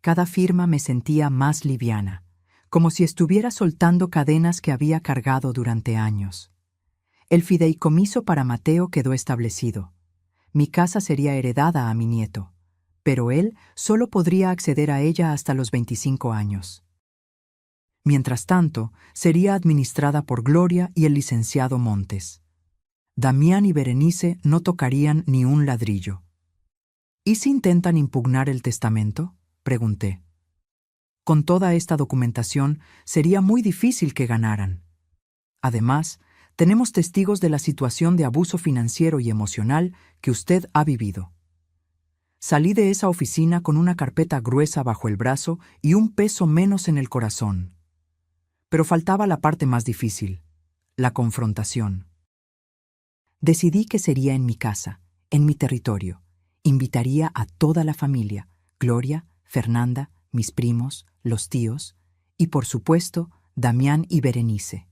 Cada firma me sentía más liviana, como si estuviera soltando cadenas que había cargado durante años. El fideicomiso para Mateo quedó establecido. Mi casa sería heredada a mi nieto, pero él solo podría acceder a ella hasta los 25 años. Mientras tanto, sería administrada por Gloria y el licenciado Montes. Damián y Berenice no tocarían ni un ladrillo. ¿Y si intentan impugnar el testamento?, pregunté. Con toda esta documentación sería muy difícil que ganaran. Además, tenemos testigos de la situación de abuso financiero y emocional que usted ha vivido. Salí de esa oficina con una carpeta gruesa bajo el brazo y un peso menos en el corazón. Pero faltaba la parte más difícil, la confrontación. Decidí que sería en mi casa, en mi territorio. Invitaría a toda la familia, Gloria, Fernanda, mis primos, los tíos y, por supuesto, Damián y Berenice.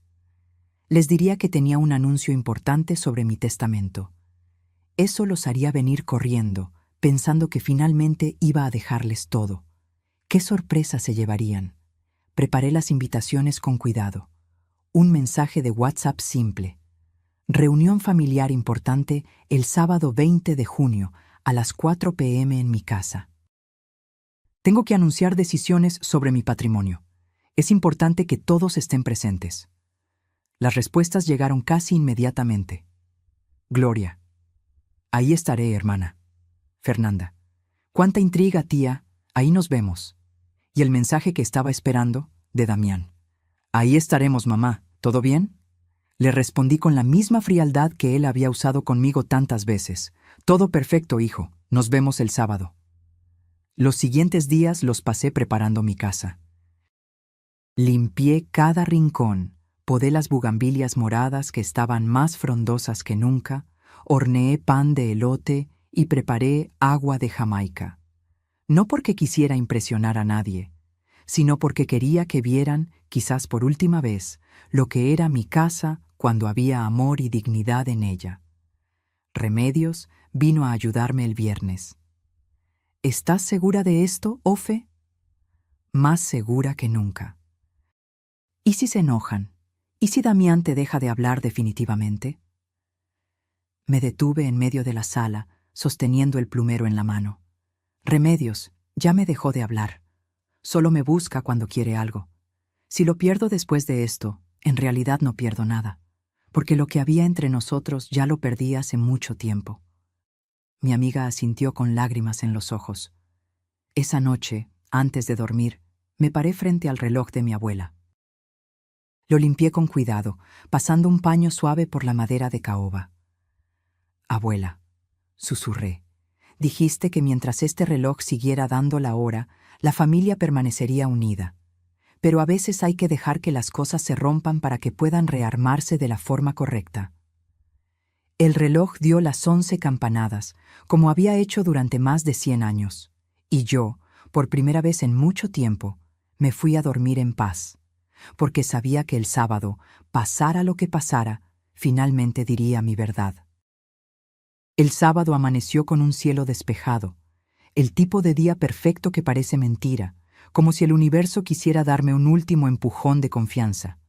Les diría que tenía un anuncio importante sobre mi testamento. Eso los haría venir corriendo, pensando que finalmente iba a dejarles todo. ¿Qué sorpresa se llevarían? Preparé las invitaciones con cuidado. Un mensaje de WhatsApp simple. Reunión familiar importante el sábado 20 de junio a las 4 p.m. en mi casa. Tengo que anunciar decisiones sobre mi patrimonio. Es importante que todos estén presentes. Las respuestas llegaron casi inmediatamente. Gloria. Ahí estaré, hermana. Fernanda. Cuánta intriga, tía. Ahí nos vemos. Y el mensaje que estaba esperando, de Damián. Ahí estaremos, mamá. ¿Todo bien? Le respondí con la misma frialdad que él había usado conmigo tantas veces. Todo perfecto, hijo. Nos vemos el sábado. Los siguientes días los pasé preparando mi casa. Limpié cada rincón, podé las bugambilias moradas que estaban más frondosas que nunca, horneé pan de elote y preparé agua de Jamaica. No porque quisiera impresionar a nadie, sino porque quería que vieran, quizás por última vez, lo que era mi casa cuando había amor y dignidad en ella. Remedios vino a ayudarme el viernes. ¿Estás segura de esto, Ofe? Más segura que nunca. ¿Y si se enojan? ¿Y si Damián te deja de hablar definitivamente? Me detuve en medio de la sala, sosteniendo el plumero en la mano. Remedios, ya me dejó de hablar. Solo me busca cuando quiere algo. Si lo pierdo después de esto, en realidad no pierdo nada, porque lo que había entre nosotros ya lo perdí hace mucho tiempo. Mi amiga asintió con lágrimas en los ojos. Esa noche, antes de dormir, me paré frente al reloj de mi abuela. Lo limpié con cuidado, pasando un paño suave por la madera de caoba. Abuela, susurré, dijiste que mientras este reloj siguiera dando la hora, la familia permanecería unida. Pero a veces hay que dejar que las cosas se rompan para que puedan rearmarse de la forma correcta. El reloj dio las 11 campanadas, como había hecho durante más de 100 años, y yo, por primera vez en mucho tiempo, me fui a dormir en paz, porque sabía que el sábado, pasara lo que pasara, finalmente diría mi verdad. El sábado amaneció con un cielo despejado, el tipo de día perfecto que parece mentira, como si el universo quisiera darme un último empujón de confianza.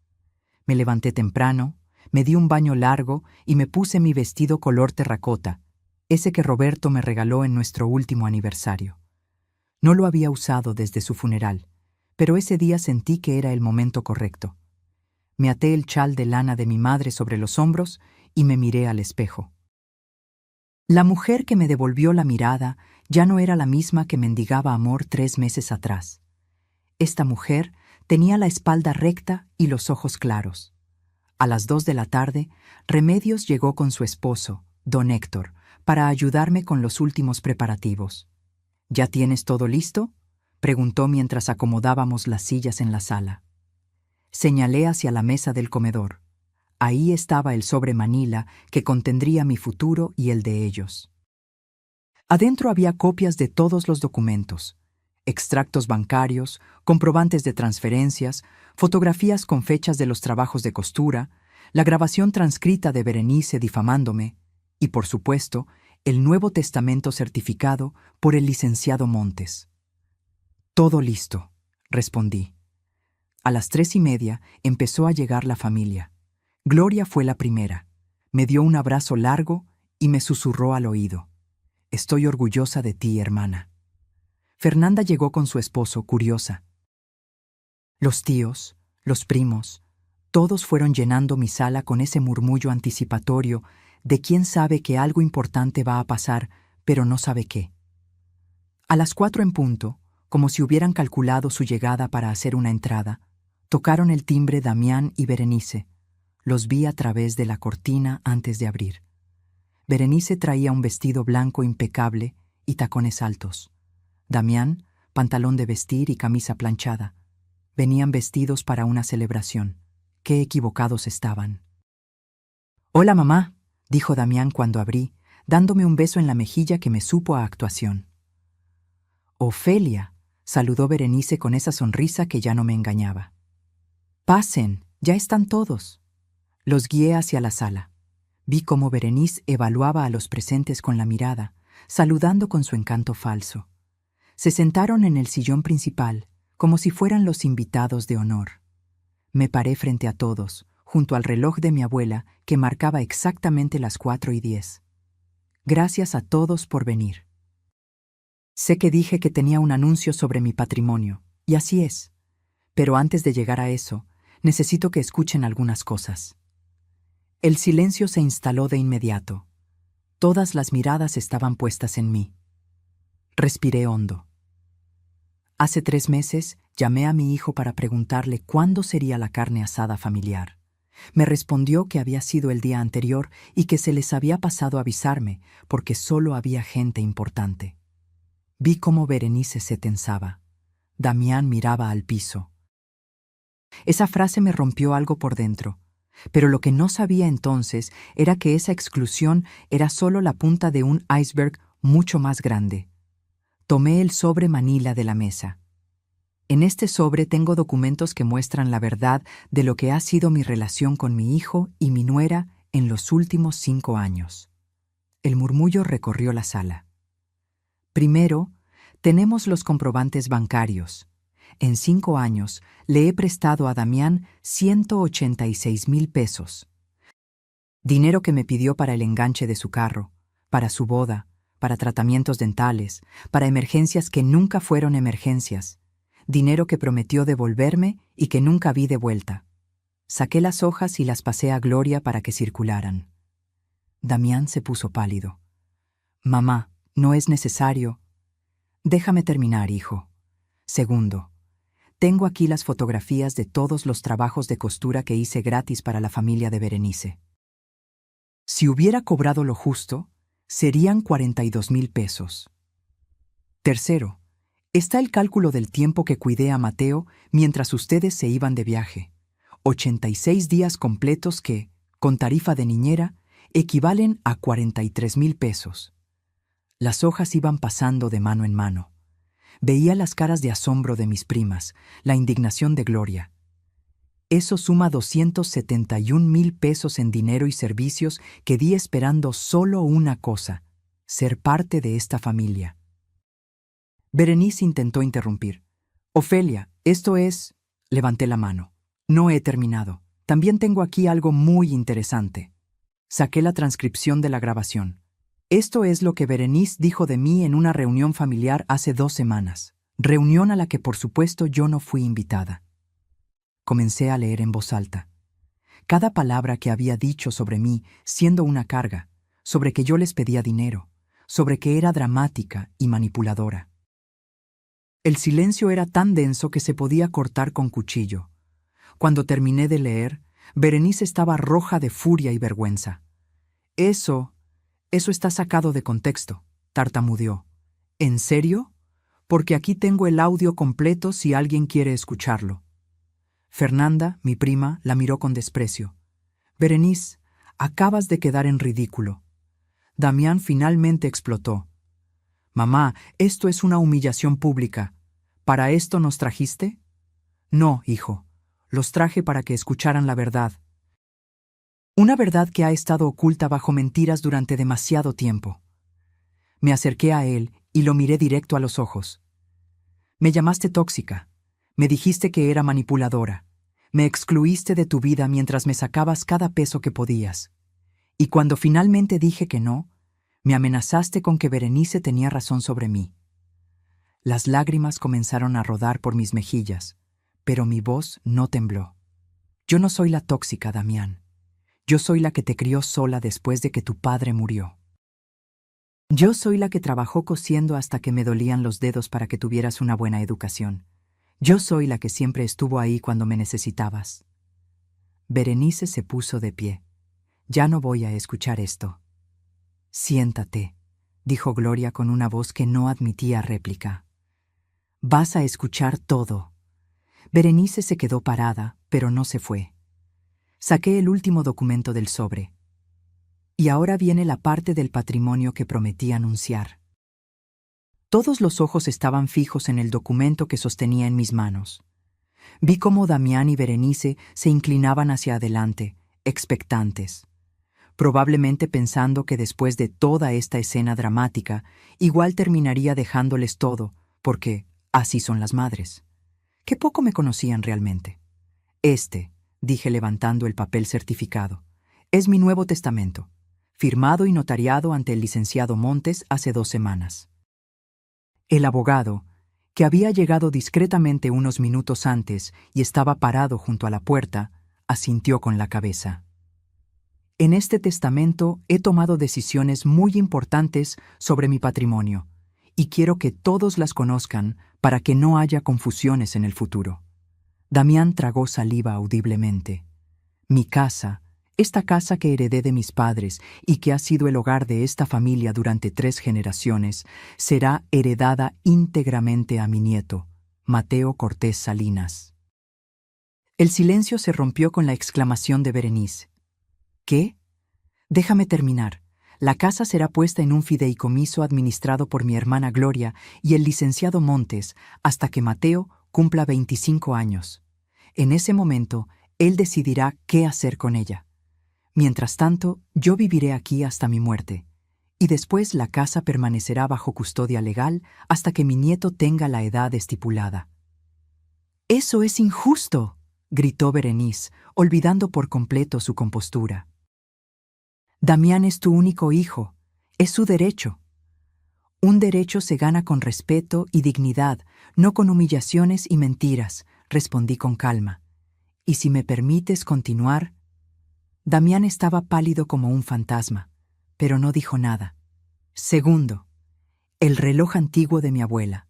Me levanté temprano, me di un baño largo y me puse mi vestido color terracota, ese que Roberto me regaló en nuestro último aniversario. No lo había usado desde su funeral, pero ese día sentí que era el momento correcto. Me até el chal de lana de mi madre sobre los hombros y me miré al espejo. La mujer que me devolvió la mirada ya no era la misma que mendigaba amor 3 meses atrás. Esta mujer tenía la espalda recta y los ojos claros. A las 2 de la tarde, Remedios llegó con su esposo, don Héctor, para ayudarme con los últimos preparativos. ¿Ya tienes todo listo?, preguntó mientras acomodábamos las sillas en la sala. Señalé hacia la mesa del comedor. Ahí estaba el sobre manila que contendría mi futuro y el de ellos. Adentro había copias de todos los documentos, extractos bancarios, comprobantes de transferencias, fotografías con fechas de los trabajos de costura, la grabación transcrita de Berenice difamándome y, por supuesto, el Nuevo Testamento certificado por el licenciado Montes. Todo listo, respondí. A las 3:30 empezó a llegar la familia. Gloria fue la primera. Me dio un abrazo largo y me susurró al oído. Estoy orgullosa de ti, hermana. Fernanda llegó con su esposo, curiosa. Los tíos, los primos, todos fueron llenando mi sala con ese murmullo anticipatorio de quien sabe que algo importante va a pasar, pero no sabe qué. A las 4 en punto, como si hubieran calculado su llegada para hacer una entrada, tocaron el timbre Damián y Berenice. Los vi a través de la cortina antes de abrir. Berenice traía un vestido blanco impecable y tacones altos. Damián, pantalón de vestir y camisa planchada. Venían vestidos para una celebración. Qué equivocados estaban. «Hola, mamá», dijo Damián cuando abrí, dándome un beso en la mejilla que me supo a actuación. «Ofelia», saludó Berenice con esa sonrisa que ya no me engañaba. «Pasen, ya están todos». Los guié hacia la sala. Vi cómo Berenice evaluaba a los presentes con la mirada, saludando con su encanto falso. Se sentaron en el sillón principal, como si fueran los invitados de honor. Me paré frente a todos, junto al reloj de mi abuela, que marcaba exactamente las 4:10. Gracias a todos por venir. Sé que dije que tenía un anuncio sobre mi patrimonio, y así es. Pero antes de llegar a eso, necesito que escuchen algunas cosas. El silencio se instaló de inmediato. Todas las miradas estaban puestas en mí. Respiré hondo. Hace 3 meses llamé a mi hijo para preguntarle cuándo sería la carne asada familiar. Me respondió que había sido el día anterior y que se les había pasado avisarme porque solo había gente importante. Vi cómo Berenice se tensaba. Damián miraba al piso. Esa frase me rompió algo por dentro, pero lo que no sabía entonces era que esa exclusión era solo la punta de un iceberg mucho más grande. Tomé el sobre manila de la mesa. En este sobre tengo documentos que muestran la verdad de lo que ha sido mi relación con mi hijo y mi nuera en los últimos 5 años. El murmullo recorrió la sala. Primero, tenemos los comprobantes bancarios. En 5 años le he prestado a Damián 186,000 pesos. Dinero que me pidió para el enganche de su carro, para su boda, para tratamientos dentales, para emergencias que nunca fueron emergencias. Dinero que prometió devolverme y que nunca vi de vuelta. Saqué las hojas y las pasé a Gloria para que circularan. Damián se puso pálido. «Mamá, no es necesario». «Déjame terminar, hijo. Segundo, tengo aquí las fotografías de todos los trabajos de costura que hice gratis para la familia de Berenice. Si hubiera cobrado lo justo, serían 42,000 pesos. Tercero, está el cálculo del tiempo que cuidé a Mateo mientras ustedes se iban de viaje. 86 días completos que, con tarifa de niñera, equivalen a 43,000 pesos. Las hojas iban pasando de mano en mano. Veía las caras de asombro de mis primas, la indignación de Gloria. Eso suma 271,000 pesos en dinero y servicios que di esperando solo una cosa: ser parte de esta familia. Berenice intentó interrumpir. «Ofelia, esto es...» Levanté la mano. «No he terminado. También tengo aquí algo muy interesante». Saqué la transcripción de la grabación. Esto es lo que Berenice dijo de mí en una reunión familiar hace 2 semanas. Reunión a la que por supuesto yo no fui invitada. Comencé a leer en voz alta. Cada palabra que había dicho sobre mí siendo una carga, sobre que yo les pedía dinero, sobre que era dramática y manipuladora. El silencio era tan denso que se podía cortar con cuchillo. Cuando terminé de leer, Berenice estaba roja de furia y vergüenza. Eso está sacado de contexto», tartamudeó. «¿En serio? Porque aquí tengo el audio completo si alguien quiere escucharlo». Fernanda, mi prima, la miró con desprecio. «Berenice, acabas de quedar en ridículo». Damián finalmente explotó. «Mamá, esto es una humillación pública. ¿Para esto nos trajiste?» «No, hijo. Los traje para que escucharan la verdad. Una verdad que ha estado oculta bajo mentiras durante demasiado tiempo». Me acerqué a él y lo miré directo a los ojos. «Me llamaste tóxica. Me dijiste que era manipuladora. Me excluiste de tu vida mientras me sacabas cada peso que podías. Y cuando finalmente dije que no, me amenazaste con que Berenice tenía razón sobre mí». Las lágrimas comenzaron a rodar por mis mejillas, pero mi voz no tembló. «Yo no soy la tóxica, Damián. Yo soy la que te crió sola después de que tu padre murió. Yo soy la que trabajó cosiendo hasta que me dolían los dedos para que tuvieras una buena educación. Yo soy la que siempre estuvo ahí cuando me necesitabas. Berenice se puso de pie. Ya no voy a escuchar esto. Siéntate, dijo Gloria con una voz que no admitía réplica. Vas a escuchar todo. Berenice se quedó parada, pero no se fue. Saqué el último documento del sobre. Y ahora viene la parte del patrimonio que prometí anunciar. Todos los ojos estaban fijos en el documento que sostenía en mis manos. Vi cómo Damián y Berenice se inclinaban hacia adelante, expectantes, probablemente pensando que después de toda esta escena dramática, igual terminaría dejándoles todo, porque así son las madres. Qué poco me conocían realmente. Dije levantando el papel certificado, es mi Nuevo Testamento, firmado y notariado ante el licenciado Montes hace 2 semanas. El abogado, que había llegado discretamente unos minutos antes y estaba parado junto a la puerta, asintió con la cabeza. En este testamento he tomado decisiones muy importantes sobre mi patrimonio, y quiero que todos las conozcan para que no haya confusiones en el futuro. Damián tragó saliva audiblemente. Mi casa, esta casa que heredé de mis padres y que ha sido el hogar de esta familia durante 3 generaciones, será heredada íntegramente a mi nieto, Mateo Cortés Salinas. El silencio se rompió con la exclamación de Berenice. ¿Qué? Déjame terminar. La casa será puesta en un fideicomiso administrado por mi hermana Gloria y el licenciado Montes hasta que Mateo cumpla 25 años. En ese momento, él decidirá qué hacer con ella. Mientras tanto, yo viviré aquí hasta mi muerte, y después la casa permanecerá bajo custodia legal hasta que mi nieto tenga la edad estipulada. ¡Eso es injusto!, gritó Berenice, olvidando por completo su compostura. Damián es tu único hijo, es su derecho. Un derecho se gana con respeto y dignidad, no con humillaciones y mentiras, respondí con calma. Y si me permites continuar... Damián estaba pálido como un fantasma, pero no dijo nada. Segundo, el reloj antiguo de mi abuela,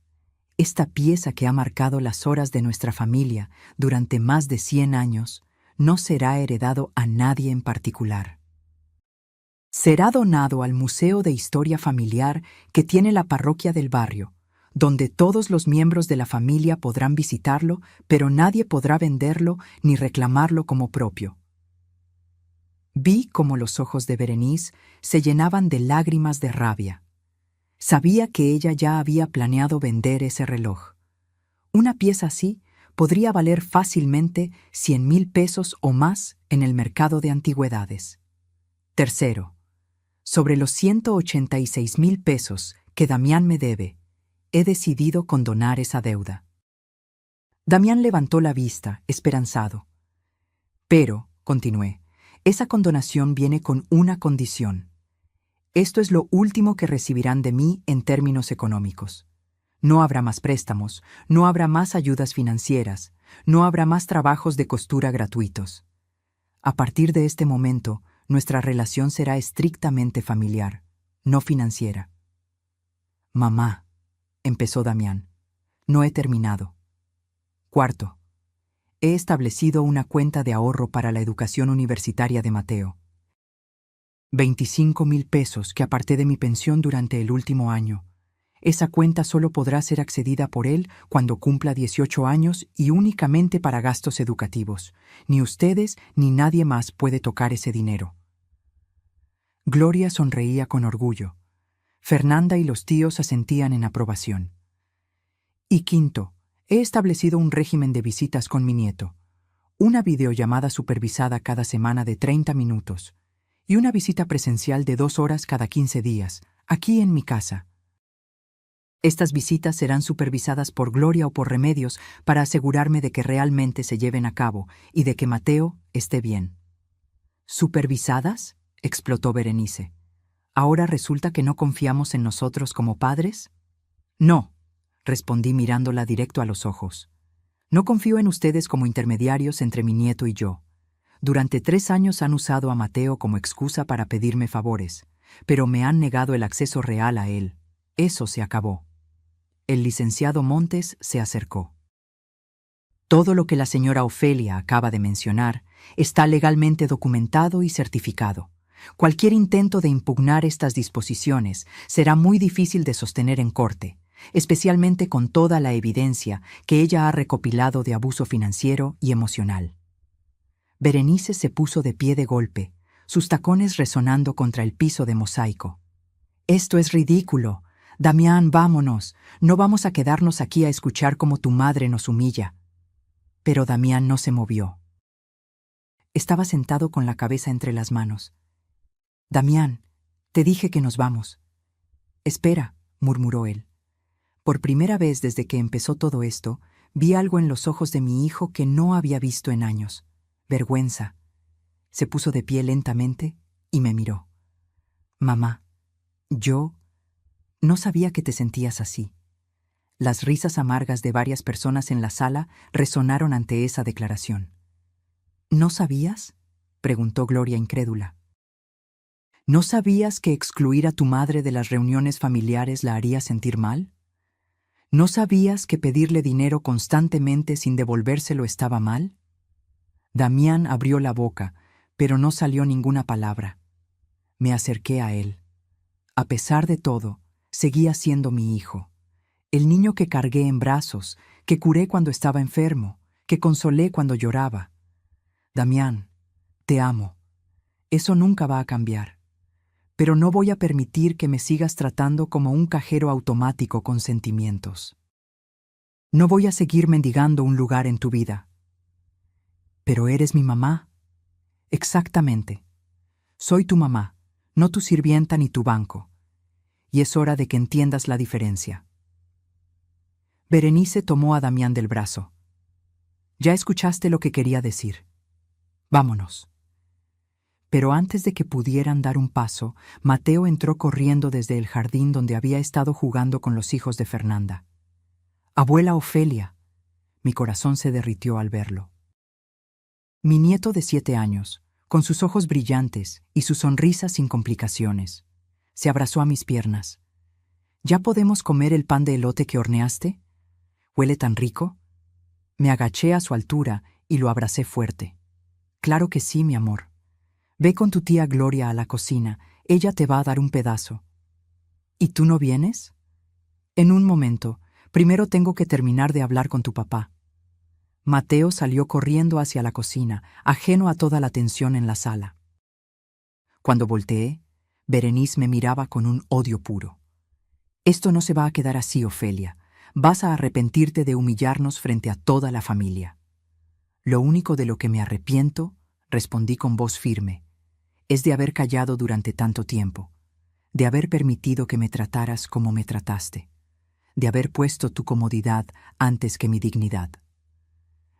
esta pieza que ha marcado las horas de nuestra familia durante más de 100 años, no será heredado a nadie en particular. Será donado al Museo de Historia Familiar que tiene la parroquia del barrio, donde todos los miembros de la familia podrán visitarlo, pero nadie podrá venderlo ni reclamarlo como propio. Vi cómo los ojos de Berenice se llenaban de lágrimas de rabia. Sabía que ella ya había planeado vender ese reloj. Una pieza así podría valer fácilmente 100,000 pesos o más en el mercado de antigüedades. Tercero, sobre los 186,000 pesos que Damián me debe, he decidido condonar esa deuda. Damián levantó la vista, esperanzado. Pero, continué, esa condonación viene con una condición. Esto es lo último que recibirán de mí en términos económicos. No habrá más préstamos, no habrá más ayudas financieras, no habrá más trabajos de costura gratuitos. A partir de este momento, nuestra relación será estrictamente familiar, no financiera. Mamá, empezó Damián, no he terminado. Cuarto, he establecido una cuenta de ahorro para la educación universitaria de Mateo. 25,000 pesos que aparté de mi pensión durante el último año. Esa cuenta solo podrá ser accedida por él cuando cumpla 18 años y únicamente para gastos educativos. Ni ustedes ni nadie más puede tocar ese dinero. Gloria sonreía con orgullo. Fernanda y los tíos asentían en aprobación. Y quinto, he establecido un régimen de visitas con mi nieto. Una videollamada supervisada cada semana de 30 minutos y una visita presencial de 2 horas cada 15 días, aquí en mi casa. Estas visitas serán supervisadas por Gloria o por Remedios para asegurarme de que realmente se lleven a cabo y de que Mateo esté bien. ¿Supervisadas?, explotó Berenice. ¿Ahora resulta que no confiamos en nosotros como padres? No, respondí mirándola directo a los ojos. No confío en ustedes como intermediarios entre mi nieto y yo. Durante 3 años han usado a Mateo como excusa para pedirme favores, pero me han negado el acceso real a él. Eso se acabó. El licenciado Montes se acercó. Todo lo que la señora Ofelia acaba de mencionar está legalmente documentado y certificado. Cualquier intento de impugnar estas disposiciones será muy difícil de sostener en corte, especialmente con toda la evidencia que ella ha recopilado de abuso financiero y emocional. Berenice se puso de pie de golpe, sus tacones resonando contra el piso de mosaico. «Esto es ridículo. Damián, vámonos. No vamos a quedarnos aquí a escuchar cómo tu madre nos humilla». Pero Damián no se movió. Estaba sentado con la cabeza entre las manos. «Damián, te dije que nos vamos». «Espera», murmuró él. Por primera vez desde que empezó todo esto, vi algo en los ojos de mi hijo que no había visto en años. Vergüenza. Se puso de pie lentamente y me miró. «Mamá, yo no sabía que te sentías así». Las risas amargas de varias personas en la sala resonaron ante esa declaración. «¿No sabías?», preguntó Gloria incrédula. «¿No sabías que excluir a tu madre de las reuniones familiares la haría sentir mal? ¿No sabías que pedirle dinero constantemente sin devolvérselo estaba mal?». Damián abrió la boca, pero no salió ninguna palabra. Me acerqué a él. A pesar de todo, seguía siendo mi hijo. El niño que cargué en brazos, que curé cuando estaba enfermo, que consolé cuando lloraba. «Damián, te amo. Eso nunca va a cambiar. Pero no voy a permitir que me sigas tratando como un cajero automático con sentimientos. No voy a seguir mendigando un lugar en tu vida». «Pero eres mi mamá». «Exactamente. Soy tu mamá, no tu sirvienta ni tu banco. Y es hora de que entiendas la diferencia». Berenice tomó a Damián del brazo. «Ya escuchaste lo que quería decir. Vámonos». Pero antes de que pudieran dar un paso, Mateo entró corriendo desde el jardín donde había estado jugando con los hijos de Fernanda. «Abuela Ofelia». Mi corazón se derritió al verlo. Mi nieto de 7 años, con sus ojos brillantes y su sonrisa sin complicaciones, se abrazó a mis piernas. «¿Ya podemos comer el pan de elote que horneaste? ¿Huele tan rico?». Me agaché a su altura y lo abracé fuerte. «Claro que sí, mi amor. Ve con tu tía Gloria a la cocina, ella te va a dar un pedazo». «¿Y tú no vienes?». «En un momento. Primero tengo que terminar de hablar con tu papá». Mateo salió corriendo hacia la cocina, ajeno a toda la tensión en la sala. Cuando volteé, Berenice me miraba con un odio puro. «Esto no se va a quedar así, Ofelia. Vas a arrepentirte de humillarnos frente a toda la familia». «Lo único de lo que me arrepiento», respondí con voz firme, «es de haber callado durante tanto tiempo, de haber permitido que me trataras como me trataste, de haber puesto tu comodidad antes que mi dignidad».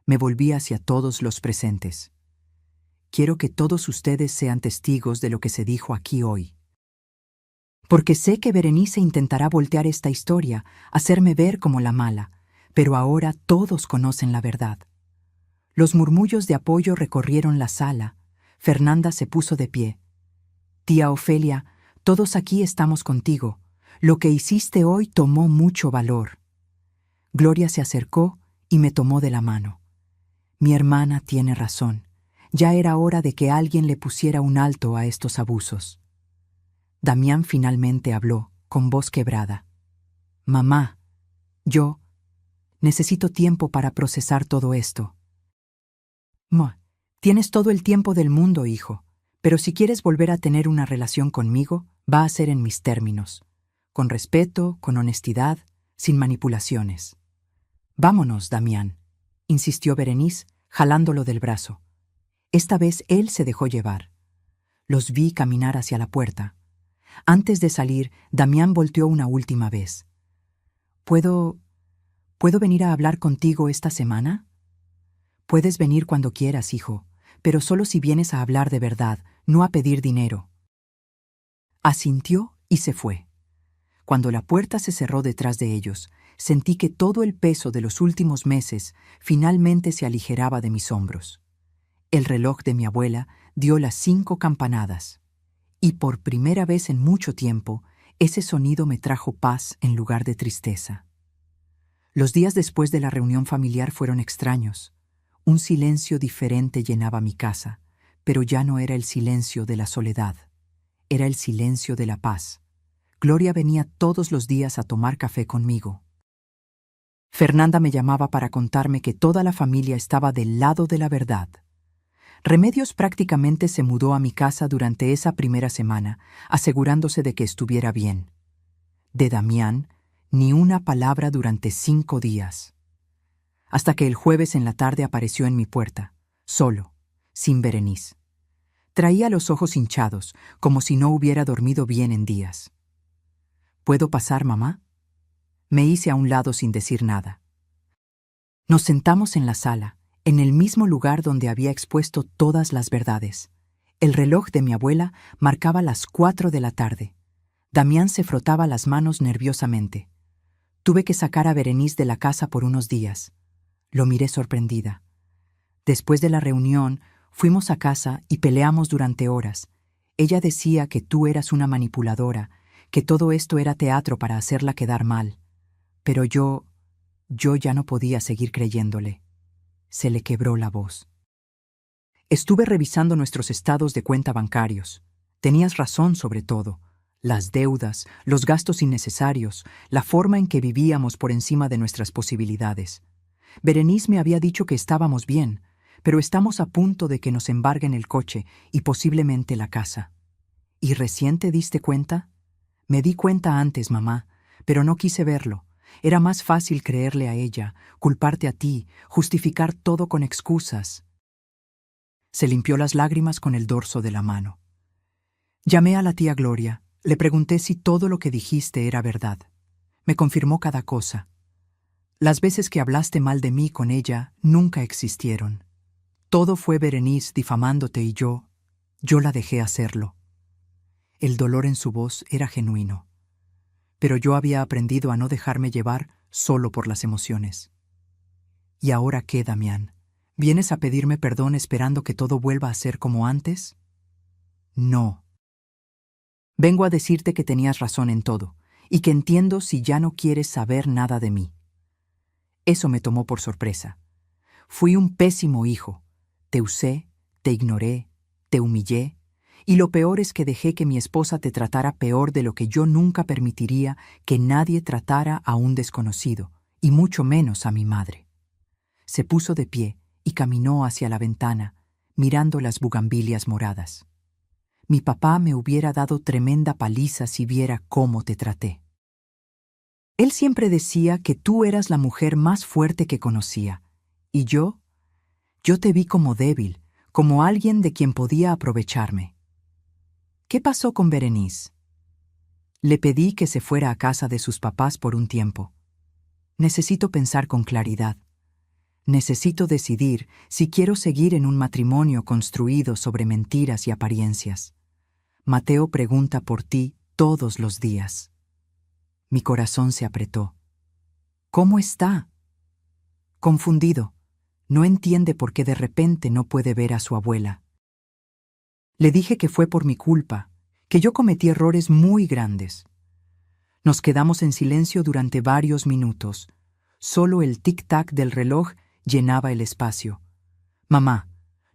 Me volví hacia todos los presentes. «Quiero que todos ustedes sean testigos de lo que se dijo aquí hoy. Porque sé que Berenice intentará voltear esta historia, hacerme ver como la mala, pero ahora todos conocen la verdad». Los murmullos de apoyo recorrieron la sala. Fernanda se puso de pie. «Tía Ofelia, todos aquí estamos contigo. Lo que hiciste hoy tomó mucho valor». Gloria se acercó y me tomó de la mano. «Mi hermana tiene razón. Ya era hora de que alguien le pusiera un alto a estos abusos». Damián finalmente habló, con voz quebrada. «Mamá, yo necesito tiempo para procesar todo esto». «Tienes todo el tiempo del mundo, hijo, pero si quieres volver a tener una relación conmigo, va a ser en mis términos, con respeto, con honestidad, sin manipulaciones». «Vámonos, Damián», insistió Berenice, jalándolo del brazo. Esta vez él se dejó llevar. Los vi caminar hacia la puerta. Antes de salir, Damián volteó una última vez. ¿Puedo venir a hablar contigo esta semana?» «Puedes venir cuando quieras, hijo, pero solo si vienes a hablar de verdad, no a pedir dinero». Asintió y se fue. Cuando la puerta se cerró detrás de ellos, sentí que todo el peso de los últimos meses finalmente se aligeraba de mis hombros. El reloj de mi abuela dio las 5 campanadas, y por primera vez en mucho tiempo, ese sonido me trajo paz en lugar de tristeza. Los días después de la reunión familiar fueron extraños. Un silencio diferente llenaba mi casa, pero ya no era el silencio de la soledad, era el silencio de la paz. Gloria venía todos los días a tomar café conmigo. Fernanda me llamaba para contarme que toda la familia estaba del lado de la verdad. Remedios prácticamente se mudó a mi casa durante esa primera semana, asegurándose de que estuviera bien. De Damián, ni una palabra durante 5 días. Hasta que el jueves en la tarde apareció en mi puerta, solo, sin Berenice. Traía los ojos hinchados, como si no hubiera dormido bien en días. ¿Puedo pasar, mamá? Me hice a un lado sin decir nada. Nos sentamos en la sala, en el mismo lugar donde había expuesto todas las verdades. El reloj de mi abuela marcaba las 4 de la tarde. Damián se frotaba las manos nerviosamente. Tuve que sacar a Berenice de la casa por unos días. Lo miré sorprendida. Después de la reunión, fuimos a casa y peleamos durante horas. Ella decía que tú eras una manipuladora, que todo esto era teatro para hacerla quedar mal. Pero yo ya no podía seguir creyéndole. Se le quebró la voz. Estuve revisando nuestros estados de cuenta bancarios. Tenías razón sobre todo. Las deudas, los gastos innecesarios, la forma en que vivíamos por encima de nuestras posibilidades. Berenice me había dicho que estábamos bien, pero estamos a punto de que nos embarguen el coche y posiblemente la casa. ¿Y recién te diste cuenta? Me di cuenta antes, mamá, pero no quise verlo. Era más fácil creerle a ella, culparte a ti, justificar todo con excusas. Se limpió las lágrimas con el dorso de la mano. Llamé a la tía Gloria. Le pregunté si todo lo que dijiste era verdad. Me confirmó cada cosa. Las veces que hablaste mal de mí con ella nunca existieron. Todo fue Berenice difamándote y yo la dejé hacerlo. El dolor en su voz era genuino. Pero yo había aprendido a no dejarme llevar solo por las emociones. ¿Y ahora qué, Damián? ¿Vienes a pedirme perdón esperando que todo vuelva a ser como antes? No. Vengo a decirte que tenías razón en todo, y que entiendo si ya no quieres saber nada de mí. Eso me tomó por sorpresa. Fui un pésimo hijo. Te usé, te ignoré, te humillé, y lo peor es que dejé que mi esposa te tratara peor de lo que yo nunca permitiría que nadie tratara a un desconocido, y mucho menos a mi madre. Se puso de pie y caminó hacia la ventana, mirando las bugambilias moradas. Mi papá me hubiera dado tremenda paliza si viera cómo te traté. Él siempre decía que tú eras la mujer más fuerte que conocía, y yo te vi como débil, como alguien de quien podía aprovecharme. ¿Qué pasó con Berenice? Le pedí que se fuera a casa de sus papás por un tiempo. Necesito pensar con claridad. Necesito decidir si quiero seguir en un matrimonio construido sobre mentiras y apariencias. Mateo pregunta por ti todos los días. Mi corazón se apretó. ¿Cómo está? Confundido. No entiende por qué de repente no puede ver a su abuela. Le dije que fue por mi culpa, que yo cometí errores muy grandes. Nos quedamos en silencio durante varios minutos. Solo el tic-tac del reloj llenaba el espacio. Mamá,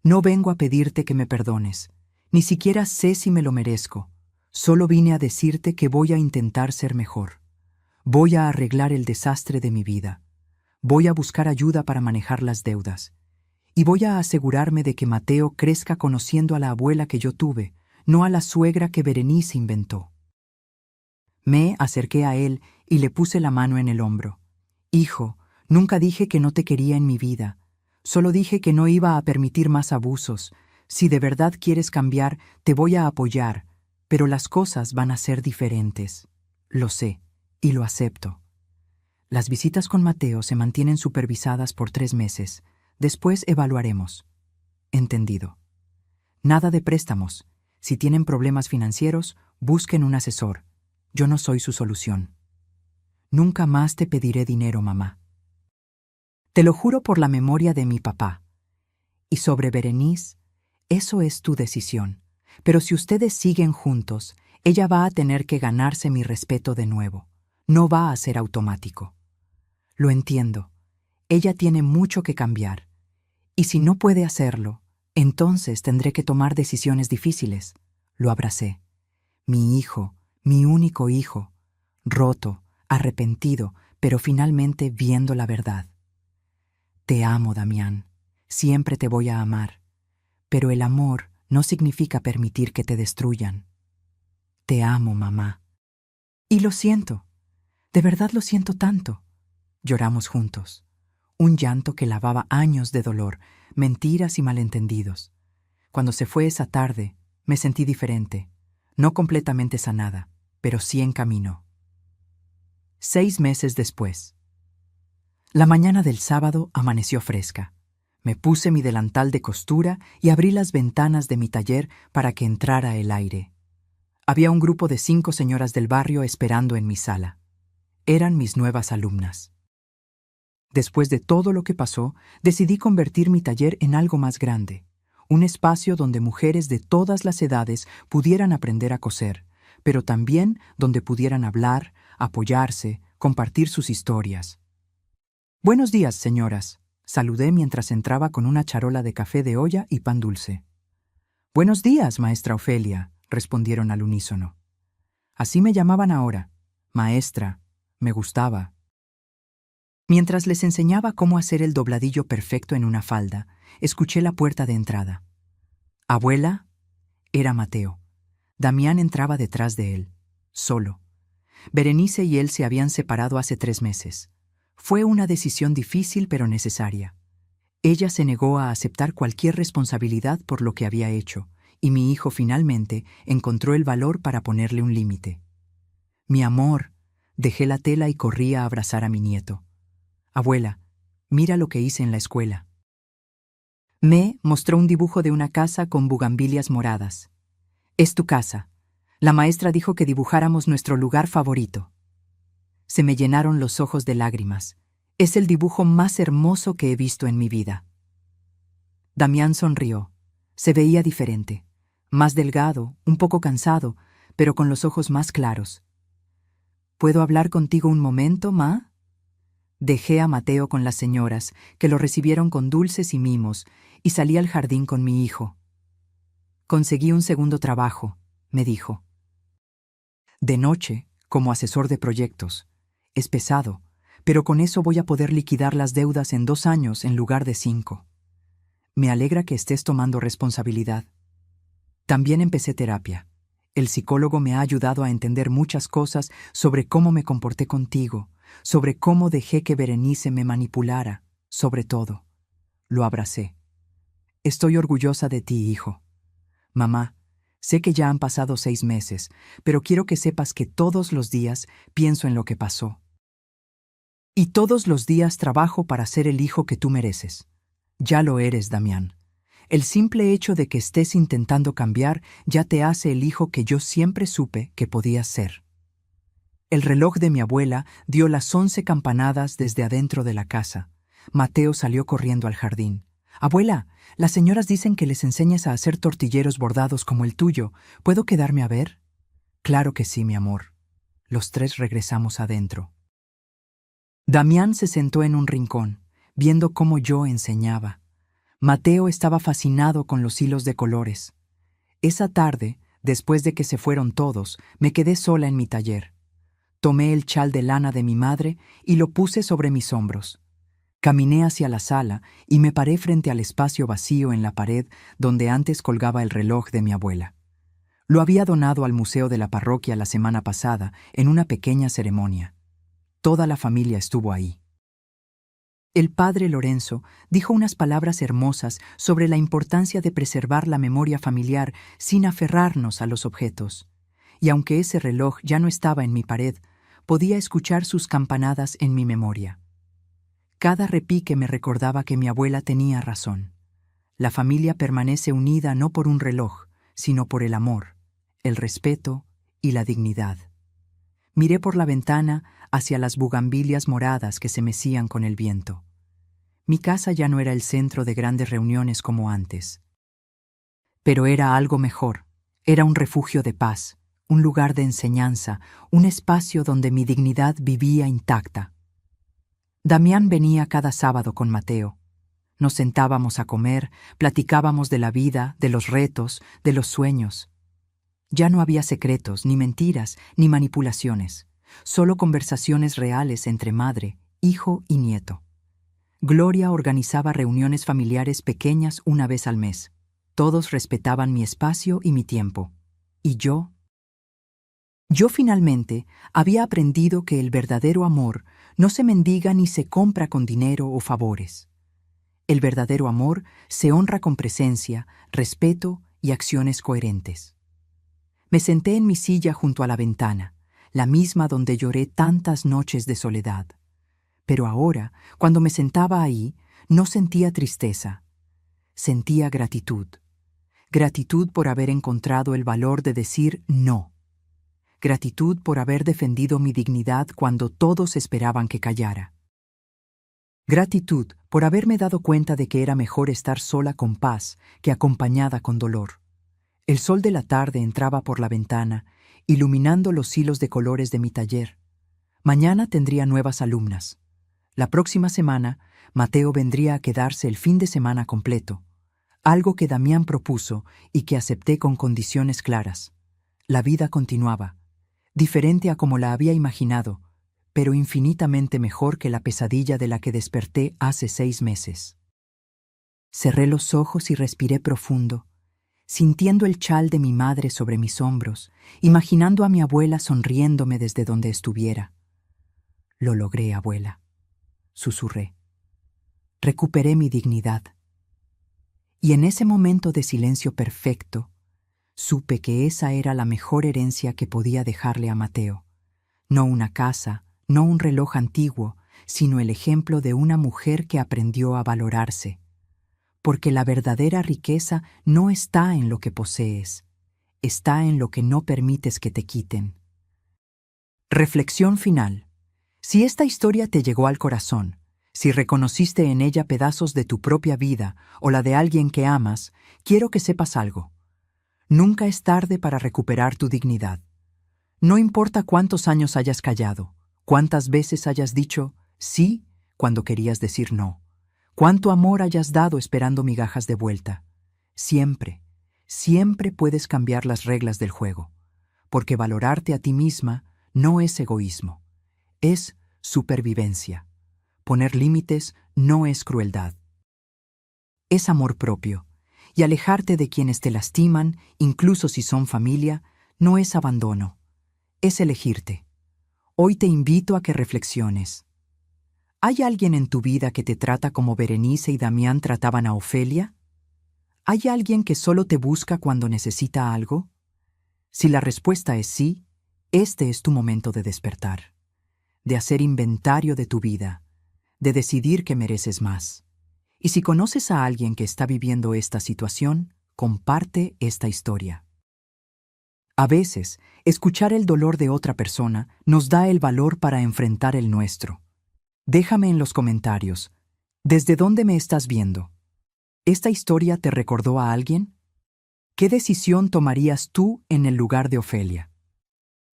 no vengo a pedirte que me perdones. Ni siquiera sé si me lo merezco. Solo vine a decirte que voy a intentar ser mejor. Voy a arreglar el desastre de mi vida. Voy a buscar ayuda para manejar las deudas. Y voy a asegurarme de que Mateo crezca conociendo a la abuela que yo tuve, no a la suegra que Berenice inventó. Me acerqué a él y le puse la mano en el hombro. Hijo, nunca dije que no te quería en mi vida. Solo dije que no iba a permitir más abusos. Si de verdad quieres cambiar, te voy a apoyar, pero las cosas van a ser diferentes. Lo sé, y lo acepto. Las visitas con Mateo se mantienen supervisadas por 3 meses. Después evaluaremos. Entendido. Nada de préstamos. Si tienen problemas financieros, busquen un asesor. Yo no soy su solución. Nunca más te pediré dinero, mamá. Te lo juro por la memoria de mi papá. Y sobre Berenice, eso es tu decisión. Pero si ustedes siguen juntos, ella va a tener que ganarse mi respeto de nuevo. No va a ser automático. Lo entiendo. Ella tiene mucho que cambiar. Y si no puede hacerlo, entonces tendré que tomar decisiones difíciles. Lo abracé. Mi hijo, mi único hijo, roto, arrepentido, pero finalmente viendo la verdad. Te amo, Damián. Siempre te voy a amar. Pero el amor no significa permitir que te destruyan. Te amo, mamá. Y lo siento. De verdad lo siento tanto. Lloramos juntos. Un llanto que lavaba años de dolor, mentiras y malentendidos. Cuando se fue esa tarde, me sentí diferente. No completamente sanada, pero sí en camino. 6 meses después. La mañana del sábado amaneció fresca. Me puse mi delantal de costura y abrí las ventanas de mi taller para que entrara el aire. Había un grupo de 5 señoras del barrio esperando en mi sala. Eran mis nuevas alumnas. Después de todo lo que pasó, decidí convertir mi taller en algo más grande, un espacio donde mujeres de todas las edades pudieran aprender a coser, pero también donde pudieran hablar, apoyarse, compartir sus historias. Buenos días, señoras. Saludé mientras entraba con una charola de café de olla y pan dulce. Buenos días, maestra Ofelia, respondieron al unísono. Así me llamaban ahora. Maestra. Me gustaba. Mientras les enseñaba cómo hacer el dobladillo perfecto en una falda, escuché la puerta de entrada. ¿Abuela? Era Mateo. Damián entraba detrás de él, solo. Berenice y él se habían separado hace 3 meses. Fue una decisión difícil pero necesaria. Ella se negó a aceptar cualquier responsabilidad por lo que había hecho, y mi hijo finalmente encontró el valor para ponerle un límite. Mi amor, dejé la tela y corrí a abrazar a mi nieto. Abuela, mira lo que hice en la escuela. Me mostró un dibujo de una casa con bugambilias moradas. Es tu casa. La maestra dijo que dibujáramos nuestro lugar favorito. Se me llenaron los ojos de lágrimas. Es el dibujo más hermoso que he visto en mi vida. Damián sonrió. Se veía diferente. Más delgado, un poco cansado, pero con los ojos más claros. ¿Puedo hablar contigo un momento, ma? Dejé a Mateo con las señoras, que lo recibieron con dulces y mimos, y salí al jardín con mi hijo. Conseguí un segundo trabajo, me dijo. De noche, como asesor de proyectos. Es pesado, pero con eso voy a poder liquidar las deudas en 2 años en lugar de 5. Me alegra que estés tomando responsabilidad. También empecé terapia. El psicólogo me ha ayudado a entender muchas cosas sobre cómo me comporté contigo, sobre cómo dejé que Berenice me manipulara, sobre todo. Lo abracé. Estoy orgullosa de ti, hijo. Mamá, sé que ya han pasado 6 meses, pero quiero que sepas que todos los días pienso en lo que pasó. Y todos los días trabajo para ser el hijo que tú mereces. Ya lo eres, Damián. El simple hecho de que estés intentando cambiar ya te hace el hijo que yo siempre supe que podías ser. El reloj de mi abuela dio las 11 campanadas desde adentro de la casa. Mateo salió corriendo al jardín. «Abuela, las señoras dicen que les enseñes a hacer tortilleros bordados como el tuyo. ¿Puedo quedarme a ver?» «Claro que sí, mi amor». Los 3 regresamos adentro. Damián se sentó en un rincón, viendo cómo yo enseñaba. Mateo estaba fascinado con los hilos de colores. Esa tarde, después de que se fueron todos, me quedé sola en mi taller. Tomé el chal de lana de mi madre y lo puse sobre mis hombros. Caminé hacia la sala y me paré frente al espacio vacío en la pared donde antes colgaba el reloj de mi abuela. Lo había donado al museo de la parroquia la semana pasada en una pequeña ceremonia. Toda la familia estuvo ahí. El padre Lorenzo dijo unas palabras hermosas sobre la importancia de preservar la memoria familiar sin aferrarnos a los objetos. Y aunque ese reloj ya no estaba en mi pared, podía escuchar sus campanadas en mi memoria. Cada repique me recordaba que mi abuela tenía razón. La familia permanece unida no por un reloj, sino por el amor, el respeto y la dignidad. Miré por la ventana hacia las bugambilias moradas que se mecían con el viento. Mi casa ya no era el centro de grandes reuniones como antes. Pero era algo mejor. Era un refugio de paz, un lugar de enseñanza, un espacio donde mi dignidad vivía intacta. Damián venía cada sábado con Mateo. Nos sentábamos a comer, platicábamos de la vida, de los retos, de los sueños. Ya no había secretos, ni mentiras, ni manipulaciones, solo conversaciones reales entre madre, hijo y nieto. Gloria organizaba reuniones familiares pequeñas una vez al mes. Todos respetaban mi espacio y mi tiempo. ¿Y yo? Yo finalmente había aprendido que el verdadero amor no se mendiga ni se compra con dinero o favores. El verdadero amor se honra con presencia, respeto y acciones coherentes. Me senté en mi silla junto a la ventana, la misma donde lloré tantas noches de soledad. Pero ahora, cuando me sentaba ahí, no sentía tristeza, sentía gratitud. Gratitud por haber encontrado el valor de decir no. Gratitud por haber defendido mi dignidad cuando todos esperaban que callara. Gratitud por haberme dado cuenta de que era mejor estar sola con paz que acompañada con dolor. El sol de la tarde entraba por la ventana, iluminando los hilos de colores de mi taller. Mañana tendría nuevas alumnas. La próxima semana, Mateo vendría a quedarse el fin de semana completo, algo que Damián propuso y que acepté con condiciones claras. La vida continuaba, diferente a como la había imaginado, pero infinitamente mejor que la pesadilla de la que desperté hace 6 meses. Cerré los ojos y respiré profundo, sintiendo el chal de mi madre sobre mis hombros, imaginando a mi abuela sonriéndome desde donde estuviera. Lo logré, abuela, susurré. Recuperé mi dignidad. Y en ese momento de silencio perfecto, supe que esa era la mejor herencia que podía dejarle a Mateo. No una casa, no un reloj antiguo, sino el ejemplo de una mujer que aprendió a valorarse. Porque la verdadera riqueza no está en lo que posees, está en lo que no permites que te quiten. Reflexión final. Si esta historia te llegó al corazón, si reconociste en ella pedazos de tu propia vida o la de alguien que amas, quiero que sepas algo. Nunca es tarde para recuperar tu dignidad. No importa cuántos años hayas callado, cuántas veces hayas dicho sí cuando querías decir no. Cuánto amor hayas dado esperando migajas de vuelta. Siempre, siempre puedes cambiar las reglas del juego, porque valorarte a ti misma no es egoísmo, es supervivencia. Poner límites no es crueldad. Es amor propio, y alejarte de quienes te lastiman, incluso si son familia, no es abandono, es elegirte. Hoy te invito a que reflexiones. ¿Hay alguien en tu vida que te trata como Berenice y Damián trataban a Ofelia? ¿Hay alguien que solo te busca cuando necesita algo? Si la respuesta es sí, este es tu momento de despertar, de hacer inventario de tu vida, de decidir que mereces más. Y si conoces a alguien que está viviendo esta situación, comparte esta historia. A veces, escuchar el dolor de otra persona nos da el valor para enfrentar el nuestro. Déjame en los comentarios, ¿desde dónde me estás viendo? ¿Esta historia te recordó a alguien? ¿Qué decisión tomarías tú en el lugar de Ofelia?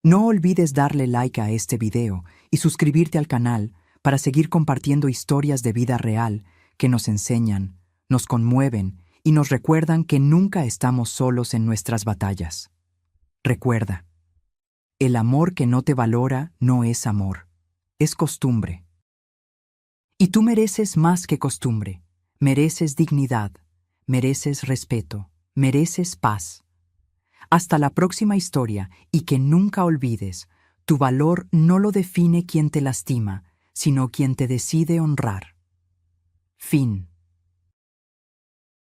No olvides darle like a este video y suscribirte al canal para seguir compartiendo historias de vida real que nos enseñan, nos conmueven y nos recuerdan que nunca estamos solos en nuestras batallas. Recuerda, el amor que no te valora no es amor, es costumbre. Y tú mereces más que costumbre, mereces dignidad, mereces respeto, mereces paz. Hasta la próxima historia y que nunca olvides, tu valor no lo define quien te lastima, sino quien te decide honrar. Fin.